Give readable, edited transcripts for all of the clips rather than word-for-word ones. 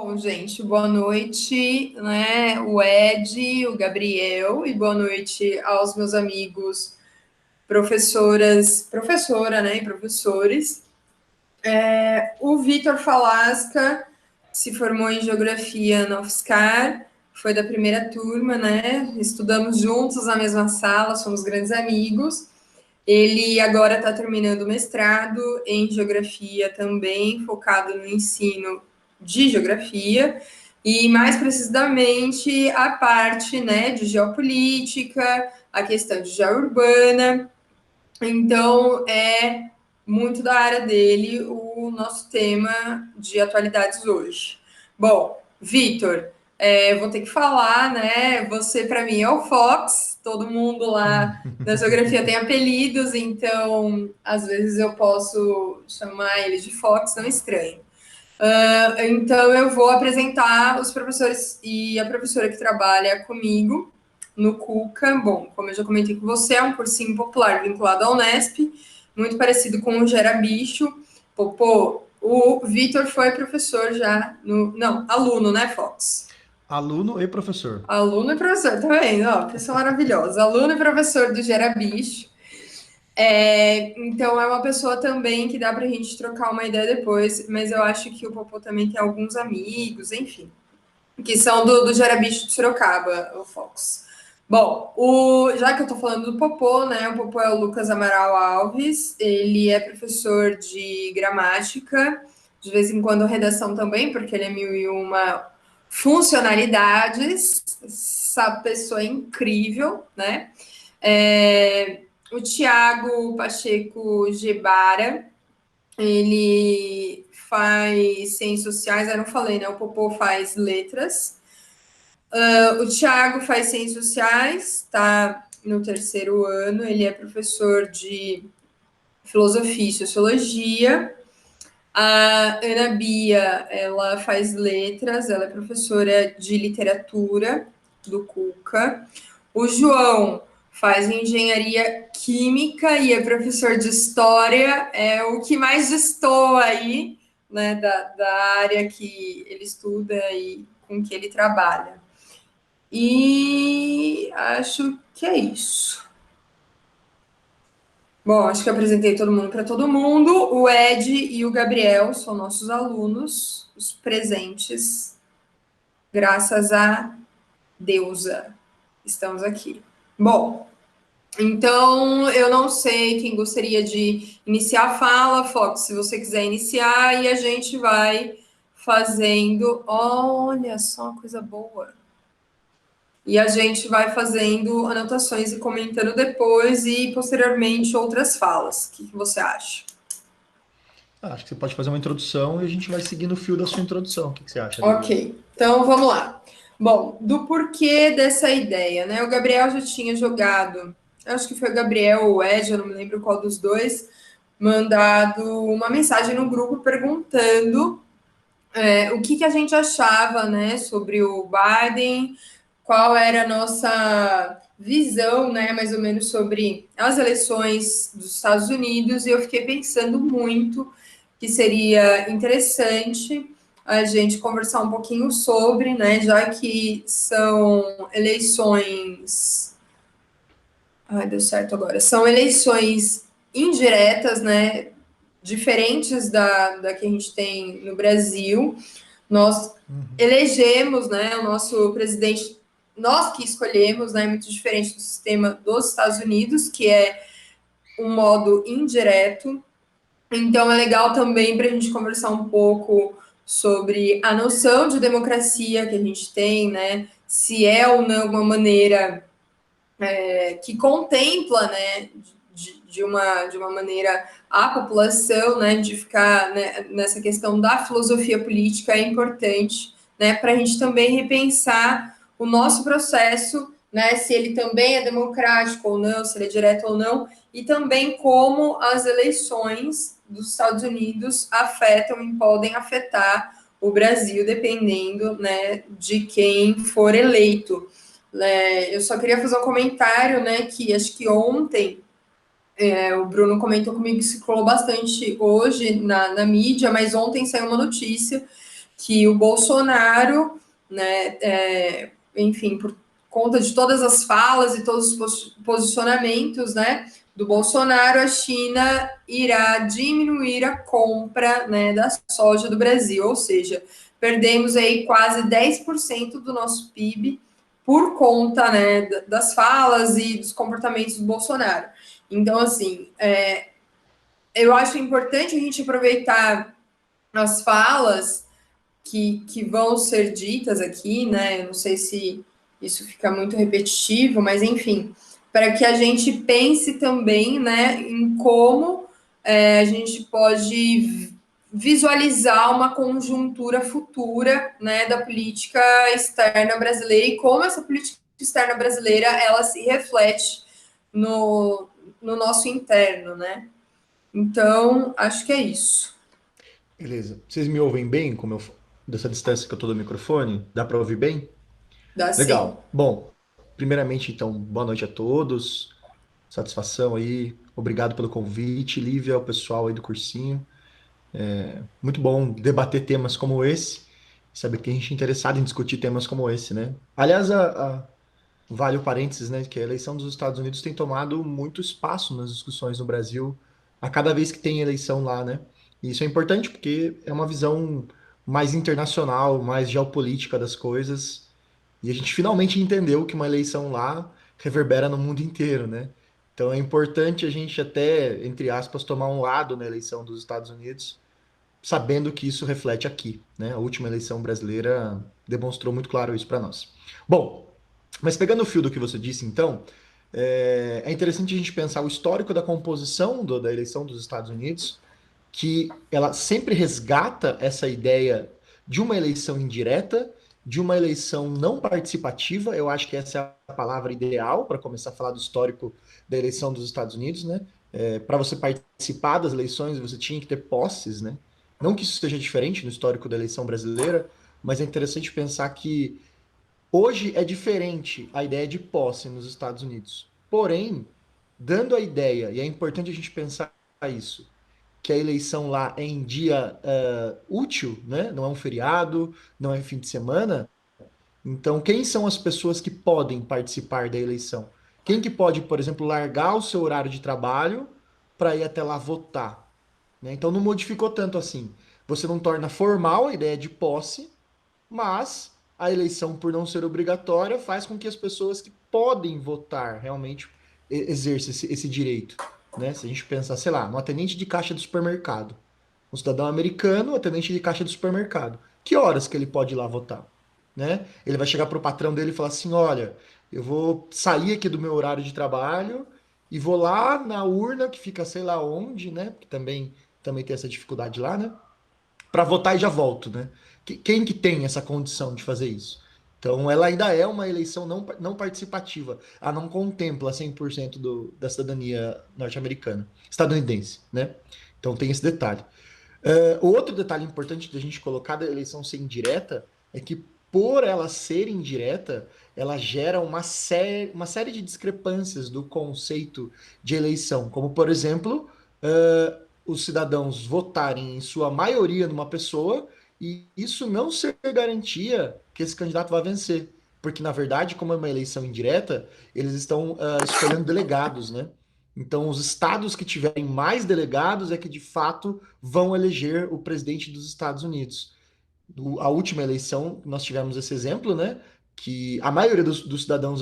Bom, gente, boa noite, né? O Ed, o Gabriel, e boa noite aos meus amigos professora, né, e professores. O Vitor Falasca se formou em Geografia na UFSCar, foi da primeira turma, né? Estudamos juntos na mesma sala, somos grandes amigos. Ele agora está terminando o mestrado em Geografia também, focado no ensino de Geografia, e mais precisamente a parte, né, de geopolítica, a questão de geourbana. Então, é muito da área dele o nosso tema de atualidades hoje. Bom, Vitor, vou ter que falar, né? Você, para mim, é o Fox, todo mundo lá na geografia tem apelidos, então às vezes eu posso chamar ele de Fox, não estranho. Então, eu vou apresentar os professores e a professora que trabalha comigo no Cuca. Bom, como eu já comentei com você, é um cursinho popular vinculado à Unesp, muito parecido com o Gera Bicho. Popô, o Vitor foi professor já no. Não, aluno, né, Fox? Aluno e professor. Aluno e professor, tá vendo? Ó, pessoa maravilhosa. Aluno e professor do Gera Bicho. Então é uma pessoa também que dá para a gente trocar uma ideia depois, mas eu acho que o Popô também tem alguns amigos, enfim, que são do Gerabicho de Sorocaba, o Fox. Bom, já que eu estou falando do Popô, né? O Popô é o Lucas Amaral Alves, ele é professor de gramática, de vez em quando redação também, porque ele é mil e uma funcionalidades, essa pessoa é incrível, né? O Tiago Pacheco Gebara, ele faz ciências sociais, eu não falei, né? O Popô faz letras. O Tiago faz ciências sociais, está no terceiro ano, ele é professor de filosofia e sociologia. A Ana Bia, ela faz letras, ela é professora de literatura do Cuca. O João faz engenharia química e é professor de história, é o que mais destoa aí, né, da área que ele estuda e com que ele trabalha. E acho que é isso. Bom, acho que eu apresentei todo mundo para todo mundo. O Ed e o Gabriel são nossos alunos, os presentes, graças a deusa. Estamos aqui. Bom, então eu não sei quem gostaria de iniciar a fala, Fox, se você quiser iniciar, e a gente vai fazendo. Olha só uma coisa boa. E a gente vai fazendo anotações e comentando depois e posteriormente outras falas. O que você acha? Acho que você pode fazer uma introdução e a gente vai seguindo o fio da sua introdução. O que você acha, Lívia? Ok, então vamos lá. Bom, do porquê dessa ideia, né? O Gabriel já tinha jogado, acho que foi o Gabriel ou o Ed, eu não me lembro qual dos dois, mandado uma mensagem no grupo perguntando o que a gente achava, né, sobre o Biden, qual era a nossa visão, né, mais ou menos sobre as eleições dos Estados Unidos, e eu fiquei pensando muito que seria interessante a gente conversar um pouquinho sobre, né, já que são eleições. Ai, deu certo agora. São eleições indiretas, né, diferentes da que a gente tem no Brasil. Nós Uhum. elegemos, né, o nosso presidente, nós que escolhemos, né, muito diferente do sistema dos Estados Unidos, que é um modo indireto. Então é legal também para a gente conversar um pouco sobre a noção de democracia que a gente tem, né? Se é ou não uma maneira que contempla, né, de uma maneira a população, né, de ficar, né, nessa questão da filosofia política é importante, né, para a gente também repensar o nosso processo, né, se ele também é democrático ou não, se ele é direto ou não, e também como as eleições dos Estados Unidos afetam e podem afetar o Brasil, dependendo, né, de quem for eleito. Eu só queria fazer um comentário, né, que acho que ontem o Bruno comentou comigo que circulou bastante hoje na mídia, mas ontem saiu uma notícia que o Bolsonaro, né, enfim, por conta de todas as falas e todos os posicionamentos, né, do Bolsonaro, a China irá diminuir a compra, né, da soja do Brasil, ou seja, perdemos aí quase 10% do nosso PIB por conta, né, das falas e dos comportamentos do Bolsonaro. Então, assim, eu acho importante a gente aproveitar as falas que vão ser ditas aqui, né? Eu não sei se isso fica muito repetitivo, mas enfim, para que a gente pense também, né, em como a gente pode visualizar uma conjuntura futura, né, da política externa brasileira e como essa política externa brasileira ela se reflete no, no nosso interno, né? Então, acho que é isso. Beleza. Vocês me ouvem bem, dessa distância que eu tô do microfone? Dá para ouvir bem? Dá sim. Legal. Bom, primeiramente, então, boa noite a todos. Satisfação aí. Obrigado pelo convite, Lívia, ao pessoal aí do cursinho. Muito bom debater temas como esse. Saber que a gente é interessado em discutir temas como esse, né? Aliás, vale o parênteses, né? Que a eleição dos Estados Unidos tem tomado muito espaço nas discussões no Brasil a cada vez que tem eleição lá, né? E isso é importante porque é uma visão mais internacional, mais geopolítica das coisas. E a gente finalmente entendeu que uma eleição lá reverbera no mundo inteiro, né? Então é importante a gente até, entre aspas, tomar um lado na eleição dos Estados Unidos, sabendo que isso reflete aqui, né? A última eleição brasileira demonstrou muito claro isso para nós. Bom, mas pegando o fio do que você disse, então, é interessante a gente pensar o histórico da composição da eleição dos Estados Unidos, que ela sempre resgata essa ideia de uma eleição indireta, de uma eleição não participativa. Eu acho que essa é a palavra ideal para começar a falar do histórico da eleição dos Estados Unidos, né? Para você participar das eleições, você tinha que ter posses, né? Não que isso seja diferente no histórico da eleição brasileira, mas é interessante pensar que hoje é diferente a ideia de posse nos Estados Unidos. Porém, dando a ideia, e é importante a gente pensar isso, que a eleição lá é em dia útil, né? Não é um feriado, não é fim de semana. Então, quem são as pessoas que podem participar da eleição? Quem que pode, por exemplo, largar o seu horário de trabalho para ir até lá votar? Né? Então, não modificou tanto assim. Você não torna formal a ideia de posse, mas a eleição, por não ser obrigatória, faz com que as pessoas que podem votar realmente exerçam esse direito. Né? Se a gente pensar, sei lá, no atendente de caixa do supermercado, um cidadão americano, atendente de caixa do supermercado, que horas que ele pode ir lá votar? Né? Ele vai chegar para o patrão dele e falar assim: olha, eu vou sair aqui do meu horário de trabalho e vou lá na urna que fica sei lá onde, né? Porque também tem essa dificuldade lá, né? Para votar e já volto, né? Quem que tem essa condição de fazer isso? Então, ela ainda é uma eleição não participativa. Ela não contempla 100% da cidadania norte-americana, estadunidense, né? Então, tem esse detalhe. O outro detalhe importante da gente colocar da eleição ser indireta é que, por ela ser indireta, ela gera uma série de discrepâncias do conceito de eleição, como, por exemplo, os cidadãos votarem em sua maioria numa pessoa e isso não ser garantia que esse candidato vai vencer. Porque, na verdade, como é uma eleição indireta, eles estão escolhendo delegados, né? Então, os estados que tiverem mais delegados é que, de fato, vão eleger o presidente dos Estados Unidos. A última eleição, nós tivemos esse exemplo, né? Que a maioria dos cidadãos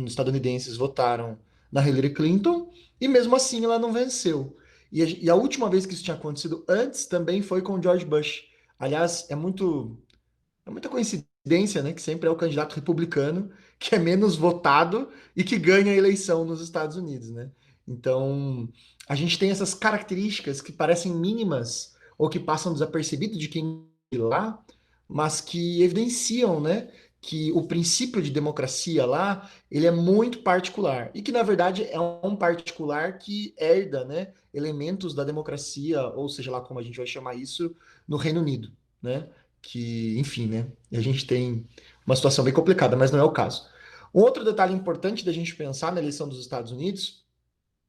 estadunidenses votaram na Hillary Clinton e, mesmo assim, ela não venceu. E a última vez que isso tinha acontecido antes também foi com o George Bush. Aliás, é muita coincidência, né? Que sempre é o candidato republicano que é menos votado e que ganha a eleição nos Estados Unidos, né? Então, a gente tem essas características que parecem mínimas ou que passam desapercebido de quem é lá, mas que evidenciam, né? Que o princípio de democracia lá, ele é muito particular. E que, na verdade, é um particular que herda, né? Elementos da democracia, ou seja lá como a gente vai chamar isso, no Reino Unido, né? Que, enfim, né? A gente tem uma situação bem complicada, mas não é o caso. Um outro detalhe importante da gente pensar na eleição dos Estados Unidos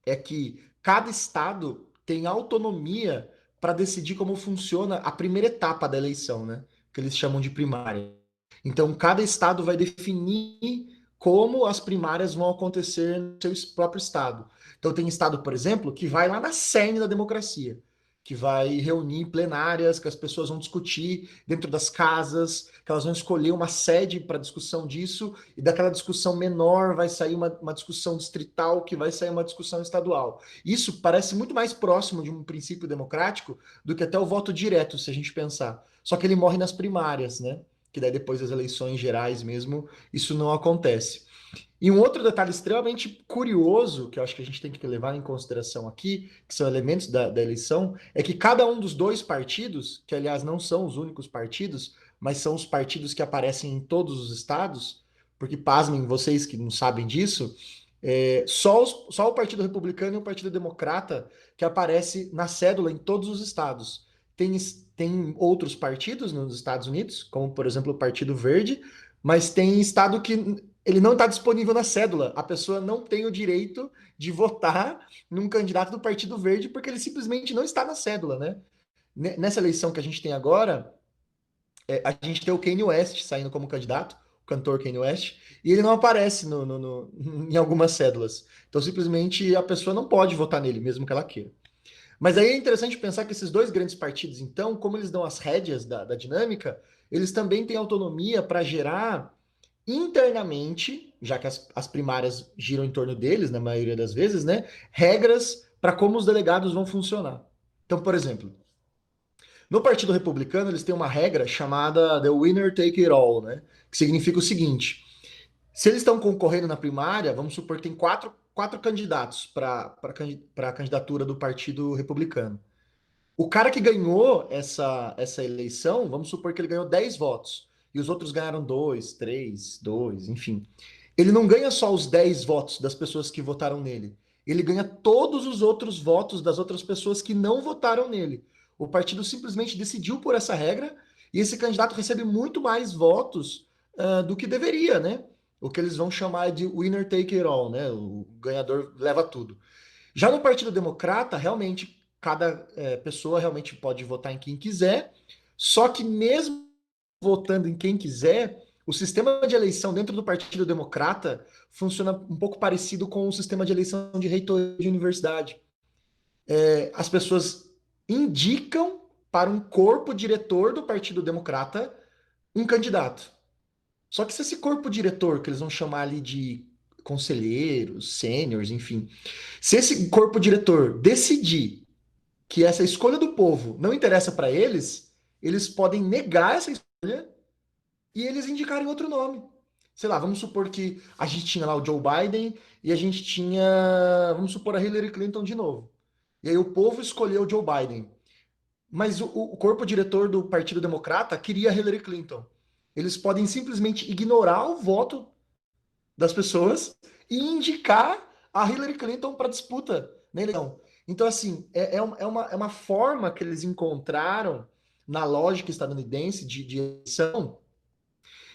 é que cada estado tem autonomia para decidir como funciona a primeira etapa da eleição, né? que eles chamam de primária. Então, cada estado vai definir como as primárias vão acontecer no seu próprio estado. Então, tem estado, por exemplo, que vai lá na cerne da democracia, que vai reunir plenárias, que as pessoas vão discutir dentro das casas, que elas vão escolher uma sede para discussão disso, e daquela discussão menor vai sair uma discussão distrital, que vai sair uma discussão estadual. Isso parece muito mais próximo de um princípio democrático do que até o voto direto, se a gente pensar. Só que ele morre nas primárias, né? Que daí depois das eleições gerais mesmo, isso não acontece. E um outro detalhe extremamente curioso, que eu acho que a gente tem que levar em consideração aqui, que são elementos da eleição, é que cada um dos dois partidos, que aliás não são os únicos partidos, mas são os partidos que aparecem em todos os estados, porque pasmem vocês que não sabem disso, só o Partido Republicano e o Partido Democrata que aparece na cédula em todos os estados. Tem, tem outros partidos nos Estados Unidos, como por exemplo o Partido Verde, mas tem estado que ele não está disponível na cédula. A pessoa não tem o direito de votar num candidato do Partido Verde porque ele simplesmente não está na cédula, né? Nessa eleição que a gente tem agora, a gente tem o Kanye West saindo como candidato, o cantor Kanye West, e ele não aparece em algumas cédulas. Então, simplesmente, a pessoa não pode votar nele, mesmo que ela queira. Mas aí é interessante pensar que esses dois grandes partidos, então, como eles dão as rédeas da dinâmica, eles também têm autonomia para gerar internamente, já que as primárias giram em torno deles, na maioria das vezes, né, regras para como os delegados vão funcionar. Então, por exemplo, no Partido Republicano, eles têm uma regra chamada The Winner Take It All, né? Que significa o seguinte: se eles estão concorrendo na primária, vamos supor que tem quatro candidatos para a candidatura do Partido Republicano. O cara que ganhou essa eleição, vamos supor que ele ganhou 10 votos, e os outros ganharam 2, 3, 2, enfim. Ele não ganha só os 10 votos das pessoas que votaram nele. Ele ganha todos os outros votos das outras pessoas que não votaram nele. O partido simplesmente decidiu por essa regra e esse candidato recebe muito mais votos do que deveria, né? O que eles vão chamar de winner take it all, né? O ganhador leva tudo. Já no Partido Democrata, realmente, cada pessoa realmente pode votar em quem quiser, só que mesmo votando em quem quiser, o sistema de eleição dentro do Partido Democrata funciona um pouco parecido com o sistema de eleição de reitor de universidade. As pessoas indicam para um corpo diretor do Partido Democrata um candidato. Só que se esse corpo diretor, que eles vão chamar ali de conselheiros, sêniores, enfim, se esse corpo diretor decidir que essa escolha do povo não interessa para eles, eles podem negar essa escolha e eles indicarem outro nome. Sei lá, vamos supor que a gente tinha lá o Joe Biden e a gente tinha, vamos supor, a Hillary Clinton de novo. E aí o povo escolheu o Joe Biden. Mas o corpo diretor do Partido Democrata queria a Hillary Clinton. Eles podem simplesmente ignorar o voto das pessoas e indicar a Hillary Clinton para disputa na eleição. Então, assim, é uma forma que eles encontraram na lógica estadunidense de eleição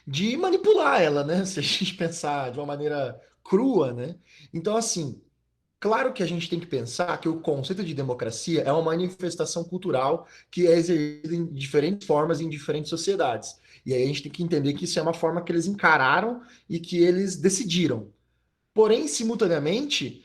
de manipular ela, né? Se a gente pensar de uma maneira crua, né? Então, assim, claro que a gente tem que pensar que o conceito de democracia é uma manifestação cultural que é exercida em diferentes formas em diferentes sociedades. E aí a gente tem que entender que isso é uma forma que eles encararam e que eles decidiram. Porém, simultaneamente,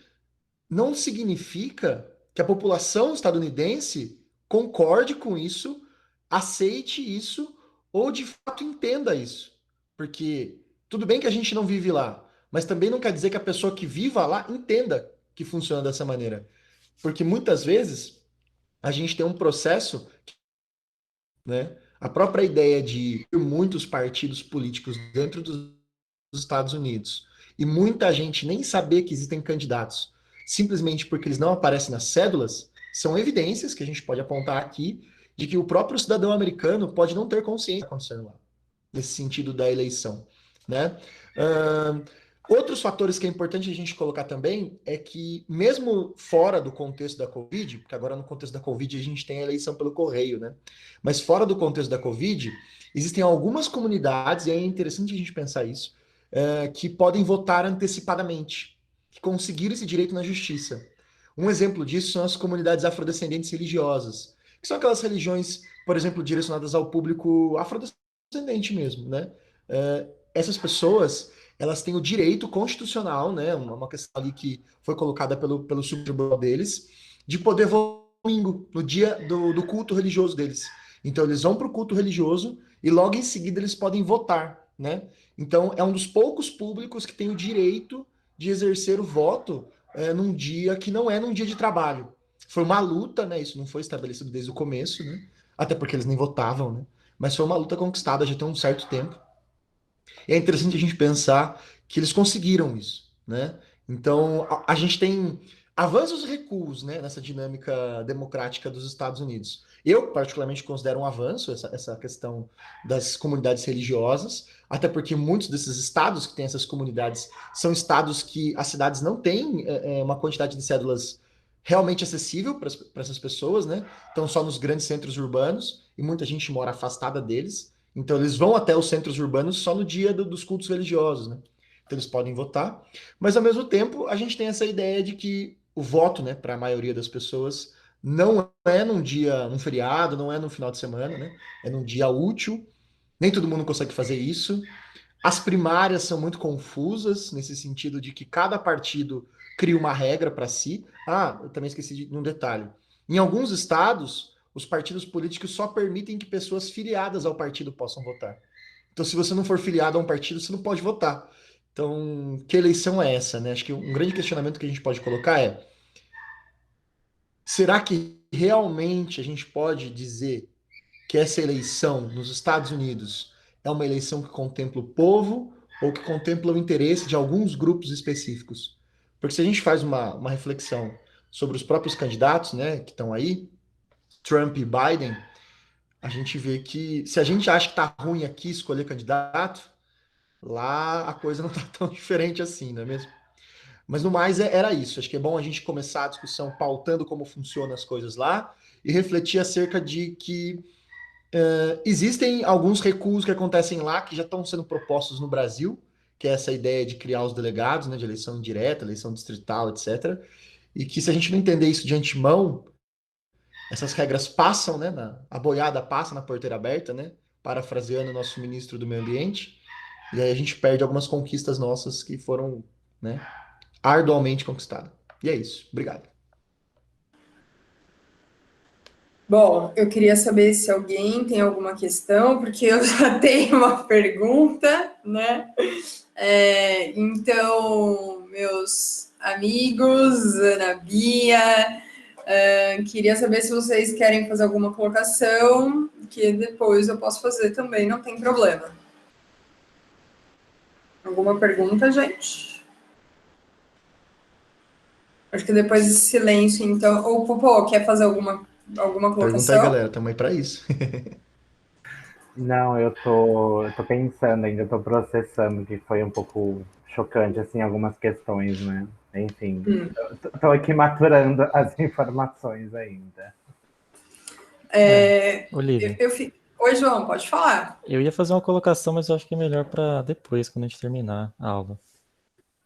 não significa que a população estadunidense concorde com isso, aceite isso ou de fato entenda isso. Porque tudo bem que a gente não vive lá, mas também não quer dizer que a pessoa que viva lá entenda que funciona dessa maneira. Porque muitas vezes a gente tem um processo, né? A própria ideia de muitos partidos políticos dentro dos Estados Unidos e muita gente nem saber que existem candidatos simplesmente porque eles não aparecem nas cédulas, são evidências que a gente pode apontar aqui de que o próprio cidadão americano pode não ter consciência do que está acontecendo lá, nesse sentido da eleição, né? Uh, Outros fatores que é importante a gente colocar também é que, mesmo fora do contexto da Covid, porque agora no contexto da Covid a gente tem a eleição pelo correio, né? Mas fora do contexto da Covid, existem algumas comunidades, e é interessante a gente pensar isso, que podem votar antecipadamente, que conseguiram esse direito na justiça. Um exemplo disso são as comunidades afrodescendentes religiosas, que são aquelas religiões, por exemplo, direcionadas ao público afrodescendente descendente mesmo, né? Essas pessoas, elas têm o direito constitucional, né? Uma questão ali que foi colocada pelo Supremo deles, de poder votar no domingo, no dia do culto religioso deles. Então, eles vão para o culto religioso e logo em seguida eles podem votar, né? Então, é um dos poucos públicos que tem o direito de exercer o voto num dia que não é num dia de trabalho. Foi uma luta, né? Isso não foi estabelecido desde o começo, né? Até porque eles nem votavam, né? Mas foi uma luta conquistada já tem um certo tempo. E é interessante a gente pensar que eles conseguiram isso, né? Então, a gente tem avanços e recuos, né, nessa dinâmica democrática dos Estados Unidos. Eu, particularmente, considero um avanço essa questão das comunidades religiosas, até porque muitos desses estados que têm essas comunidades são estados que as cidades não têm uma quantidade de cédulas realmente acessível para essas pessoas, né? Estão só nos grandes centros urbanos e muita gente mora afastada deles. Então, eles vão até os centros urbanos só no dia dos cultos religiosos, né? Então, eles podem votar, mas ao mesmo tempo, a gente tem essa ideia de que o voto, né, para a maioria das pessoas, não é num dia, num feriado, não é num final de semana, né? É num dia útil. Nem todo mundo consegue fazer isso. As primárias são muito confusas, nesse sentido de que cada partido cria uma regra para si. Ah, eu também esqueci de um detalhe. Em alguns estados, os partidos políticos só permitem que pessoas filiadas ao partido possam votar. Então, se você não for filiado a um partido, você não pode votar. Então, que eleição é essa, né? Acho que um grande questionamento que a gente pode colocar é: será que realmente a gente pode dizer que essa eleição nos Estados Unidos é uma eleição que contempla o povo ou que contempla o interesse de alguns grupos específicos? Porque se a gente faz uma reflexão sobre os próprios candidatos, né, que estão aí, Trump e Biden, a gente vê que se a gente acha que está ruim aqui escolher candidato, lá a coisa não está tão diferente assim, não é mesmo? Mas no mais era isso. Acho que é bom a gente começar a discussão pautando como funcionam as coisas lá e refletir acerca de que existem alguns recuos que acontecem lá que já estão sendo propostos no Brasil, que é essa ideia de criar os delegados, né, de eleição indireta, eleição distrital, etc. E que se a gente não entender isso de antemão, essas regras passam, né, a boiada passa na porteira aberta, né, parafraseando o nosso ministro do Meio Ambiente, e aí a gente perde algumas conquistas nossas que foram, né, arduamente conquistadas. E é isso. Obrigado. Bom, eu queria saber se alguém tem alguma questão, porque eu já tenho uma pergunta, né? Então, meus amigos, Ana Bia, queria saber se vocês querem fazer alguma colocação, que depois eu posso fazer também, não tem problema. Alguma pergunta, gente? Acho que depois desse silêncio, então. Ou Popô, quer fazer alguma Pergunta aí, colocação? galera. Estamos aí para isso. Não, eu tô pensando ainda, tô processando, que foi um pouco chocante, assim, algumas questões, né? Enfim, tô aqui maturando as informações ainda. Olivia, Oi, João, pode falar. eu ia fazer uma colocação, mas eu acho que é melhor para depois, quando a gente terminar a aula.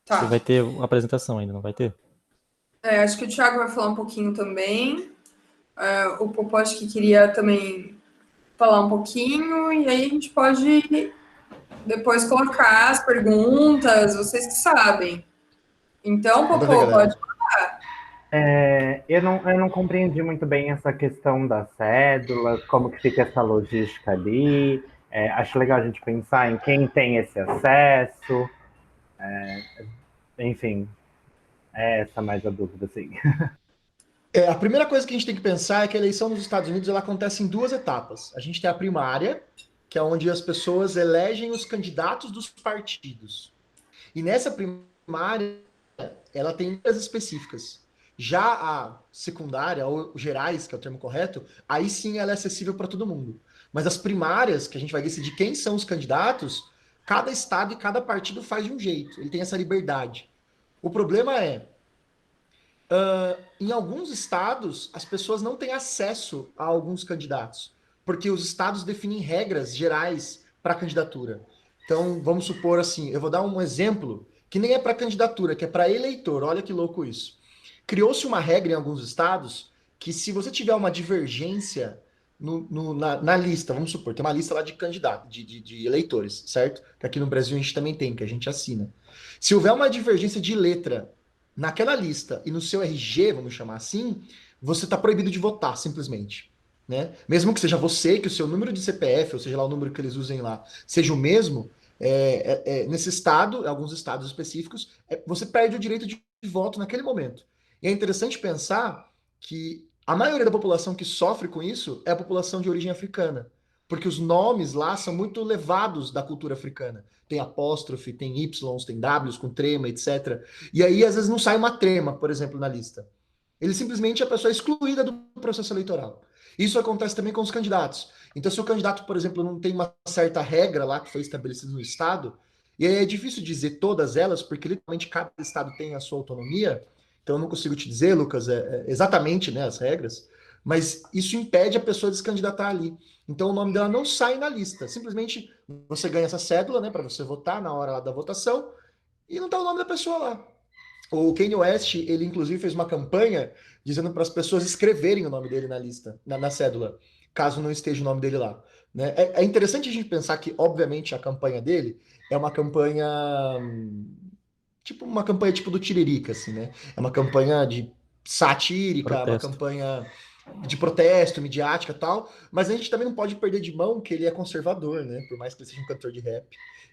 Você vai Tá. ter a apresentação ainda, não vai ter? Acho que o Thiago vai falar um pouquinho também. O Popó acho que queria também falar um pouquinho, e aí a gente pode depois colocar as perguntas, vocês que sabem. Então, Manda ver, Popô, pode. galera. Eu não compreendi muito bem essa questão das cédulas, como que fica essa logística ali. Acho legal a gente pensar em quem tem esse acesso, enfim, é essa mais a dúvida, sim. A primeira coisa que a gente tem que pensar é que a eleição nos Estados Unidos ela acontece em duas etapas. A gente tem a primária, que é onde as pessoas elegem os candidatos dos partidos. E nessa primária, ela tem áreas específicas. Já a secundária, ou gerais, que é o termo correto, aí sim ela é acessível para todo mundo. Mas as primárias, que a gente vai decidir quem são os candidatos, cada estado e cada partido faz de um jeito. Ele tem essa liberdade. O problema é, em alguns estados, as pessoas não têm acesso a alguns candidatos, porque os estados definem regras gerais para a candidatura. Então, vamos supor assim, eu vou dar um exemplo que nem é para candidatura, que é para eleitor. Olha que louco isso. Criou-se uma regra em alguns estados que se você tiver uma divergência na lista, vamos supor, tem uma lista lá de candidatos, de eleitores, certo? Que aqui no Brasil a gente também tem, que a gente assina. Se houver uma divergência de letra naquela lista e no seu RG, vamos chamar assim, você está proibido de votar, simplesmente. Né? Mesmo que seja você, que o seu número de CPF, ou seja lá o número que eles usem lá, seja o mesmo, nesse estado, em alguns estados específicos, você perde o direito de voto naquele momento. E é interessante pensar que a maioria da população que sofre com isso é a população de origem africana, porque os nomes lá são muito levados da cultura africana. Tem apóstrofe, tem Ys, tem Ws com trema, etc. E aí, às vezes, não sai uma trema, por exemplo, na lista. Ele simplesmente é a pessoa excluída do processo eleitoral. Isso acontece também com os candidatos. Então, se o candidato, por exemplo, não tem uma certa regra lá que foi estabelecida no Estado, e aí é difícil dizer todas elas, porque literalmente cada Estado tem a sua autonomia, então eu não consigo te dizer, Lucas, exatamente, né, as regras, mas isso impede a pessoa de se candidatar ali. Então o nome dela não sai na lista. Simplesmente você ganha essa cédula, né, para você votar na hora lá da votação, e não está o nome da pessoa lá. O Kanye West, ele inclusive fez uma campanha dizendo para as pessoas escreverem o nome dele na lista, na cédula, caso não esteja o nome dele lá. Né? É interessante a gente pensar que, obviamente, a campanha dele é uma campanha tipo uma campanha tipo do Tiririca, assim, né? É uma campanha de satírica, Protesto. uma campanha de protesto, midiática e tal, mas a gente também não pode perder de mão que ele é conservador, né? Por mais que ele seja um cantor de rap,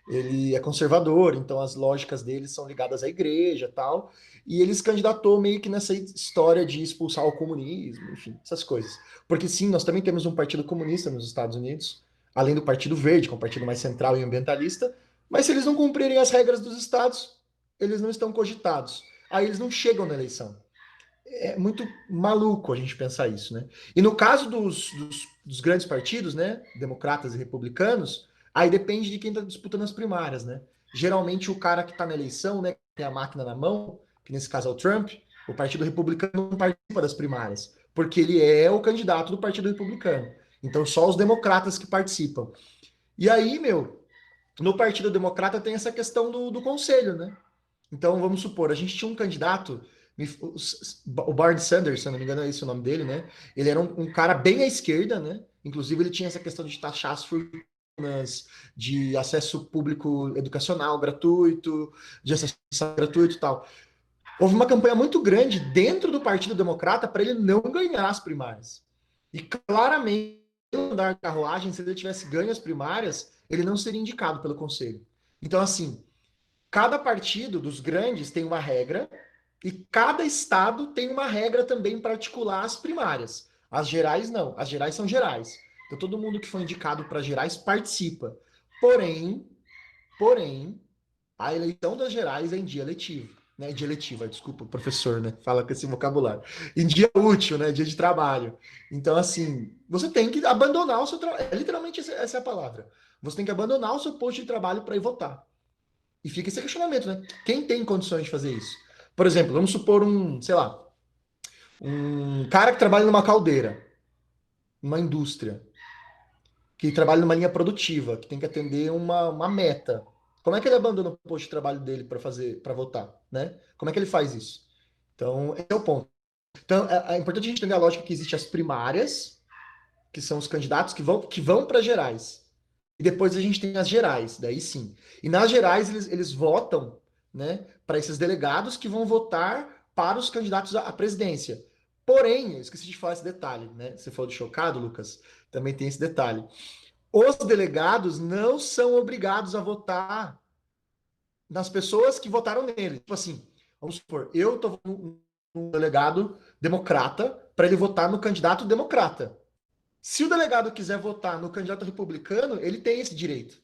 ele é conservador, então as lógicas dele são ligadas à igreja e tal, e ele se candidatou meio que nessa história de expulsar o comunismo, enfim, essas coisas. Porque sim, nós também temos um partido comunista nos Estados Unidos, além do Partido Verde, que é um partido mais central e ambientalista, mas se eles não cumprirem as regras dos estados, eles não estão cogitados. Aí eles não chegam na eleição. É muito maluco a gente pensar isso, né? E no caso dos grandes partidos, né, democratas e republicanos, aí depende de quem está disputando as primárias, né? Geralmente o cara que está na eleição, né, que tem a máquina na mão, que nesse caso é o Trump, o Partido Republicano não participa das primárias, porque ele é o candidato do Partido Republicano. Então só os democratas que participam. E aí, meu, no Partido Democrata tem essa questão do conselho, né? Então, vamos supor, a gente tinha um candidato, o Barney Sanders, se eu não me engano é esse o nome dele, né? Ele era um cara bem à esquerda, né? Inclusive, ele tinha essa questão de taxar as fortunas, de acesso público educacional gratuito, de acesso gratuito e tal. Houve uma campanha muito grande dentro do Partido Democrata para ele não ganhar as primárias. E claramente, no andar de carruagem, se ele tivesse ganho as primárias, ele não seria indicado pelo conselho. Então, assim, cada partido dos grandes tem uma regra e cada estado tem uma regra também para articular as primárias. As gerais não, as gerais são gerais. Então todo mundo que foi indicado para gerais participa. Porém, a eleição das gerais é em dia letivo, né? Dia letiva, desculpa, professor, né? Fala com esse vocabulário. Em dia útil, né? Dia de trabalho. Então, assim, você tem que abandonar o seu trabalho. Literalmente essa é a palavra. Você tem que abandonar o seu posto de trabalho para ir votar. E fica esse questionamento, né? Quem tem condições de fazer isso? Por exemplo, vamos supor sei lá, um cara que trabalha numa caldeira, numa indústria, que trabalha numa linha produtiva, que tem que atender uma meta. Como é que ele abandona o posto de trabalho dele para votar, né? Como é que ele faz isso? Então, esse é o ponto. Então, é importante a gente entender a lógica que existe as primárias, que são os candidatos que vão para gerais. E depois a gente tem as gerais, daí sim. E nas gerais eles votam, né, para esses delegados que vão votar para os candidatos à presidência. Porém, eu esqueci de falar esse detalhe, né? Você falou de chocado, Lucas, também tem esse detalhe. Os delegados não são obrigados a votar nas pessoas que votaram nele. Tipo assim, vamos supor, eu estou um delegado democrata para ele votar no candidato democrata. Se o delegado quiser votar no candidato republicano, ele tem esse direito.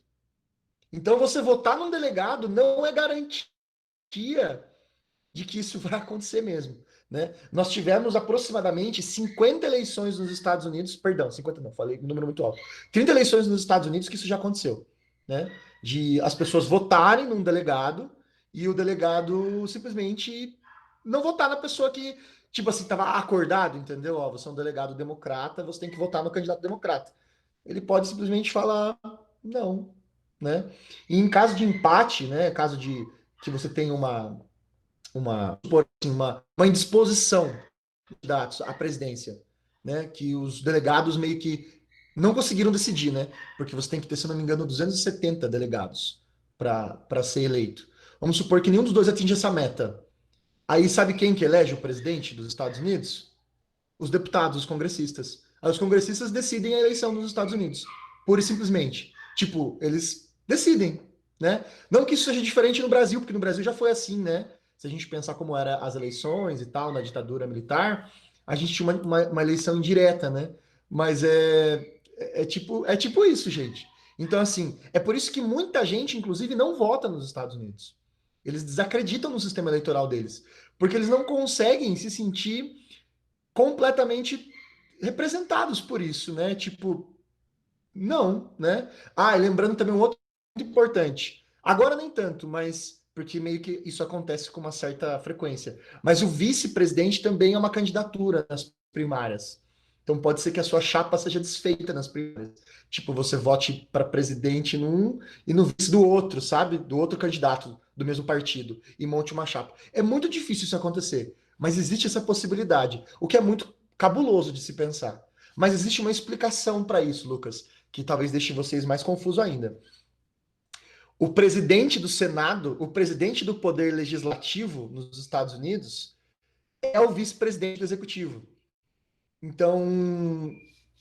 Então, você votar num delegado não é garantia de que isso vai acontecer mesmo. Né? Nós tivemos aproximadamente 50 eleições nos Estados Unidos, perdão, 50 não, falei um número muito alto, 30 eleições nos Estados Unidos que isso já aconteceu. Né? De as pessoas votarem num delegado e o delegado simplesmente não votar na pessoa que, tipo assim, estava acordado, entendeu? Ó, você é um delegado democrata, você tem que votar no candidato democrata. Ele pode simplesmente falar não, né? E em caso de empate, né, caso de que você tem uma indisposição de candidatos à presidência né? Que os delegados meio que não conseguiram decidir, né? Porque você tem que ter, se não me engano, 270 delegados para ser eleito. Vamos supor que nenhum dos dois atinge essa meta. Aí sabe quem que elege o presidente dos Estados Unidos? Os deputados, os congressistas. Aí os congressistas decidem a eleição dos Estados Unidos, pura e simplesmente. Tipo, eles decidem, né? Não que isso seja diferente no Brasil, porque no Brasil já foi assim, né? Se a gente pensar como eram as eleições e tal, na ditadura militar, a gente tinha uma eleição indireta, né? Mas é tipo isso, gente. Então, assim, é por isso que muita gente, inclusive, não vota nos Estados Unidos. Eles desacreditam no sistema eleitoral deles, porque eles não conseguem se sentir completamente representados por isso, né? Tipo, não, né? Ah, e lembrando também um outro muito importante. Agora nem tanto, mas porque meio que isso acontece com uma certa frequência. Mas o vice-presidente também é uma candidatura nas primárias. Então pode ser que a sua chapa seja desfeita nas primárias. Tipo, você vote para presidente num e no vice do outro, sabe? Do outro candidato do mesmo partido e monte uma chapa. É muito difícil isso acontecer, mas existe essa possibilidade, o que é muito cabuloso de se pensar. Mas existe uma explicação para isso, Lucas, que talvez deixe vocês mais confusos ainda. O presidente do Senado, o presidente do Poder Legislativo nos Estados Unidos, é o vice-presidente do Executivo. Então,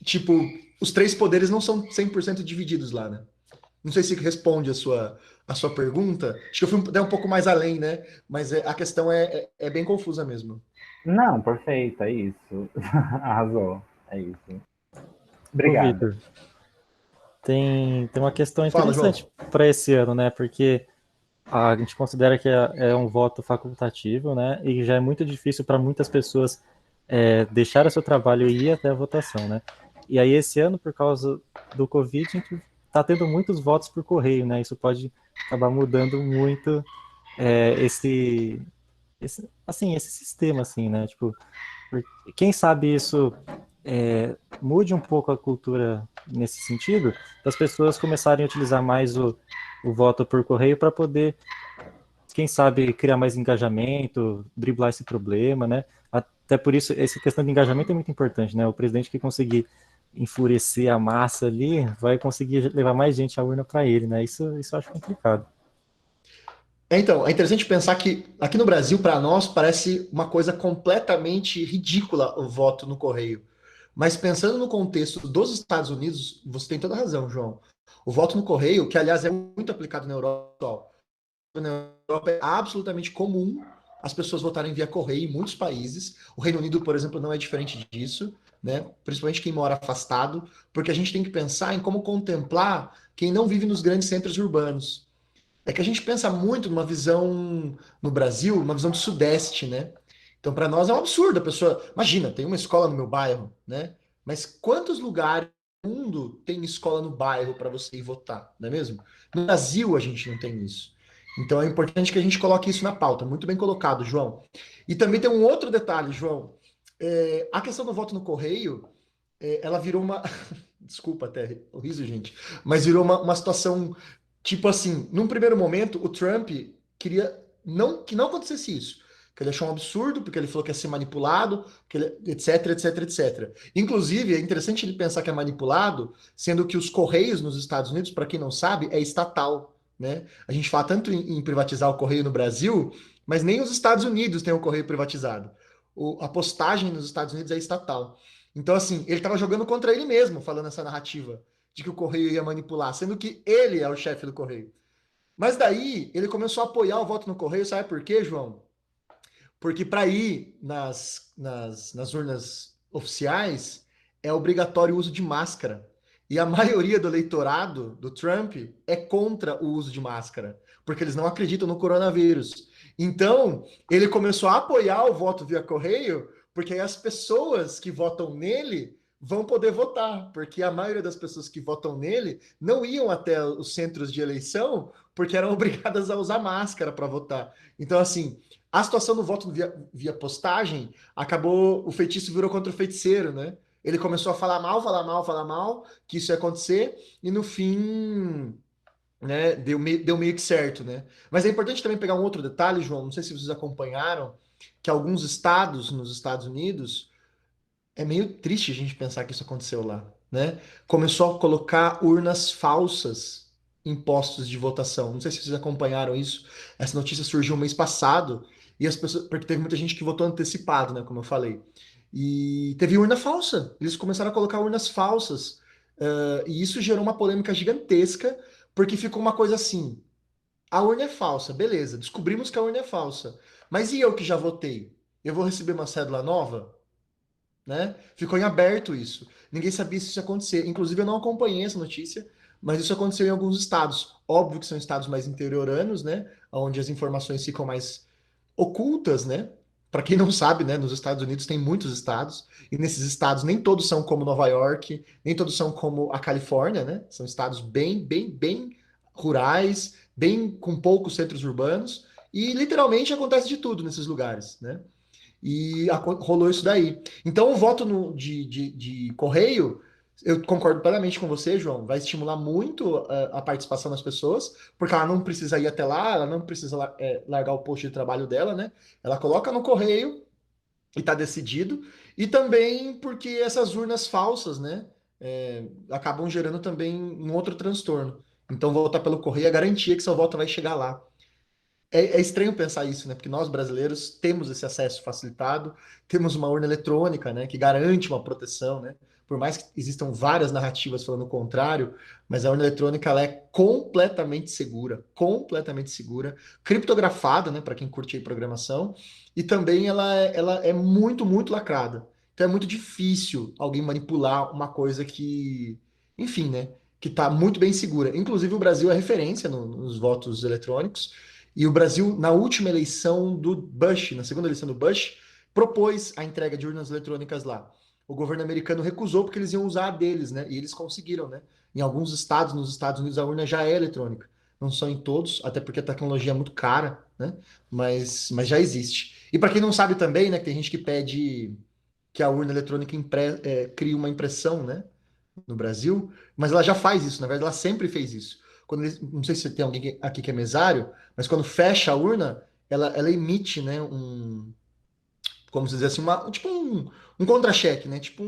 tipo, os três poderes não são 100% divididos lá, né? Não sei se responde a sua pergunta. Acho que eu fui até um pouco mais além, né? Mas a questão é bem confusa mesmo. Não, perfeito, é isso. Arrasou, é isso. Ô, Obrigada. Vitor, tem uma questão Fala, interessante João. para esse ano, né? Porque a gente considera que é um voto facultativo, né? E já é muito difícil para muitas pessoas deixar o seu trabalho e ir até a votação, né? E aí esse ano, por causa do Covid, a gente está tendo muitos votos por correio, né? Isso pode acabar mudando muito esse sistema, assim, né? Tipo, quem sabe isso mude um pouco a cultura nesse sentido, das pessoas começarem a utilizar mais o voto por correio para poder, quem sabe, criar mais engajamento, driblar esse problema, né? Até por isso, essa questão de engajamento é muito importante, né? O presidente que conseguir enfurecer a massa ali vai conseguir levar mais gente à urna para ele, né? Isso eu acho complicado. Então, é interessante pensar que aqui no Brasil, para nós, parece uma coisa completamente ridícula o voto no correio. Mas pensando no contexto dos Estados Unidos, você tem toda a razão, João. O voto no correio, que aliás é muito aplicado na Europa, é absolutamente comum as pessoas votarem via correio em muitos países. O Reino Unido, por exemplo, não é diferente disso, né? Principalmente quem mora afastado, porque a gente tem que pensar em como contemplar quem não vive nos grandes centros urbanos. É que a gente pensa muito numa visão no Brasil, uma visão do Sudeste, né? Então, para nós é um absurdo. A pessoa, imagina, tem uma escola no meu bairro, né? Mas quantos lugares do mundo tem escola no bairro para você ir votar, não é mesmo? No Brasil a gente não tem isso. Então é importante que a gente coloque isso na pauta. Muito bem colocado, João. E também tem um outro detalhe, João. A questão do voto no correio, ela virou uma. Desculpa até o riso, gente. Mas virou uma situação. Tipo assim, num primeiro momento, o Trump queria que não acontecesse isso. Que ele achou um absurdo, porque ele falou que ia ser manipulado, etc, etc, etc. Inclusive, é interessante ele pensar que é manipulado, sendo que os Correios nos Estados Unidos, para quem não sabe, é estatal, né? A gente fala tanto em privatizar o Correio no Brasil, mas nem os Estados Unidos têm o Correio privatizado. A postagem nos Estados Unidos é estatal. Então, assim, ele estava jogando contra ele mesmo, falando essa narrativa de que o Correio ia manipular, sendo que ele é o chefe do Correio. Mas daí ele começou a apoiar o voto no Correio, sabe por quê, João? Porque para ir nas urnas oficiais é obrigatório o uso de máscara. E a maioria do eleitorado do Trump é contra o uso de máscara, porque eles não acreditam no coronavírus. Então, ele começou a apoiar o voto via correio, porque aí as pessoas que votam nele vão poder votar, porque a maioria das pessoas que votam nele não iam até os centros de eleição porque eram obrigadas a usar máscara para votar. Então, assim, a situação do voto via postagem acabou, o feitiço virou contra o feiticeiro, né? Ele começou a falar mal, falar mal, falar mal, que isso ia acontecer, e no fim, né, deu meio que certo, né? Mas é importante também pegar um outro detalhe, João, não sei se vocês acompanharam, que alguns estados nos Estados Unidos É meio triste a gente pensar que isso aconteceu lá, né? Começou a colocar urnas falsas em postos de votação. Não sei se vocês acompanharam isso. Essa notícia surgiu mês passado e as pessoas, porque teve muita gente que votou antecipado, né? Como eu falei. E teve urna falsa. Eles começaram a colocar urnas falsas. E isso gerou uma polêmica gigantesca, porque ficou uma coisa assim: a urna é falsa, beleza, descobrimos que a urna é falsa. Mas e eu que já votei? Eu vou receber uma cédula nova? Né? Ficou em aberto isso. Ninguém sabia se isso ia acontecer. Inclusive, eu não acompanhei essa notícia, mas isso aconteceu em alguns estados. Óbvio que são estados mais interioranos, né? Onde as informações ficam mais ocultas, né? Para quem não sabe, né? Nos Estados Unidos tem muitos estados, e nesses estados nem todos são como Nova York, nem todos são como a Califórnia, né? São estados bem rurais, bem com poucos centros urbanos, e literalmente acontece de tudo nesses lugares, né? E rolou isso daí. Então, o voto de correio, eu concordo plenamente com você, João, vai estimular muito a participação das pessoas, porque ela não precisa ir até lá, ela não precisa largar o posto de trabalho dela, né? Ela coloca no correio e está decidido. E também porque essas urnas falsas, né, acabam gerando também um outro transtorno. Então, votar pelo correio é garantia que seu voto vai chegar lá. É estranho pensar isso, né? Porque nós brasileiros temos esse acesso facilitado, temos uma urna eletrônica, né, que garante uma proteção, né? Por mais que existam várias narrativas falando o contrário, mas a urna eletrônica ela é completamente segura, criptografada, né, para quem curte aí programação, e também ela é muito lacrada. Então é muito difícil alguém manipular uma coisa que, enfim, né, que está muito bem segura. Inclusive o Brasil é referência nos votos eletrônicos. E o Brasil, na última eleição do Bush, na segunda eleição do Bush, propôs a entrega de urnas eletrônicas lá. O governo americano recusou porque eles iam usar a deles, né? E eles conseguiram, né? Em alguns estados, nos Estados Unidos, a urna já é eletrônica. Não são em todos, até porque a tecnologia é muito cara, né? Mas já existe. E para quem não sabe também, né, que tem gente que pede que a urna eletrônica crie uma impressão, né? No Brasil, mas ela já faz isso, na verdade, ela sempre fez isso. Não sei se tem alguém aqui que é mesário, mas quando fecha a urna, ela emite, né, como se dizer assim, tipo um contra-cheque, né, tipo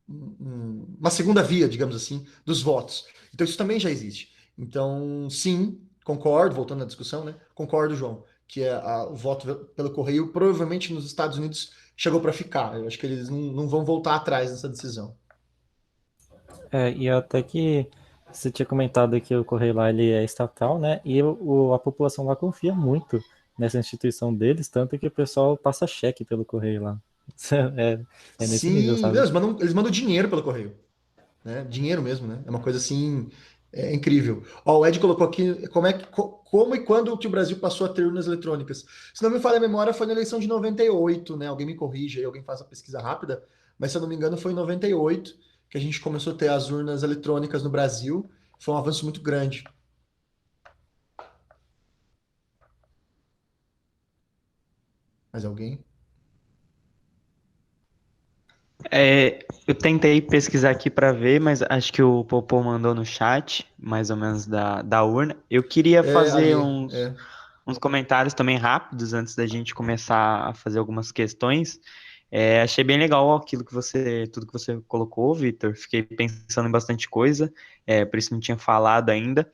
uma segunda via, digamos assim, dos votos. Então isso também já existe. Então, sim, concordo, voltando à discussão, né, concordo, João, que o voto pelo correio provavelmente nos Estados Unidos chegou para ficar. Eu acho que eles não vão voltar atrás nessa decisão. E até que você tinha comentado que o Correio lá ele é estatal, né? E a população lá confia muito nessa instituição deles, tanto que o pessoal passa cheque pelo Correio lá. É nesse nível, Sim, não, sabe? eles mandam dinheiro pelo correio, né? Dinheiro mesmo, né? É uma coisa assim, incrível. Ó, o Ed colocou aqui como e quando que o Brasil passou a ter urnas eletrônicas. Se não me falha a memória, foi na eleição de 98, né? Alguém me corrige aí, alguém faz a pesquisa rápida, mas se eu não me engano foi em 98 que a gente começou a ter as urnas eletrônicas no Brasil. Foi um avanço muito grande. Mais alguém? Eu tentei pesquisar aqui para ver, mas acho que o Popô mandou no chat, mais ou menos da urna. Eu queria fazer Ali, uns comentários também rápidos antes da gente começar a fazer algumas questões. Achei bem legal tudo que você colocou, Vitor. Fiquei pensando em bastante coisa, por isso não tinha falado ainda.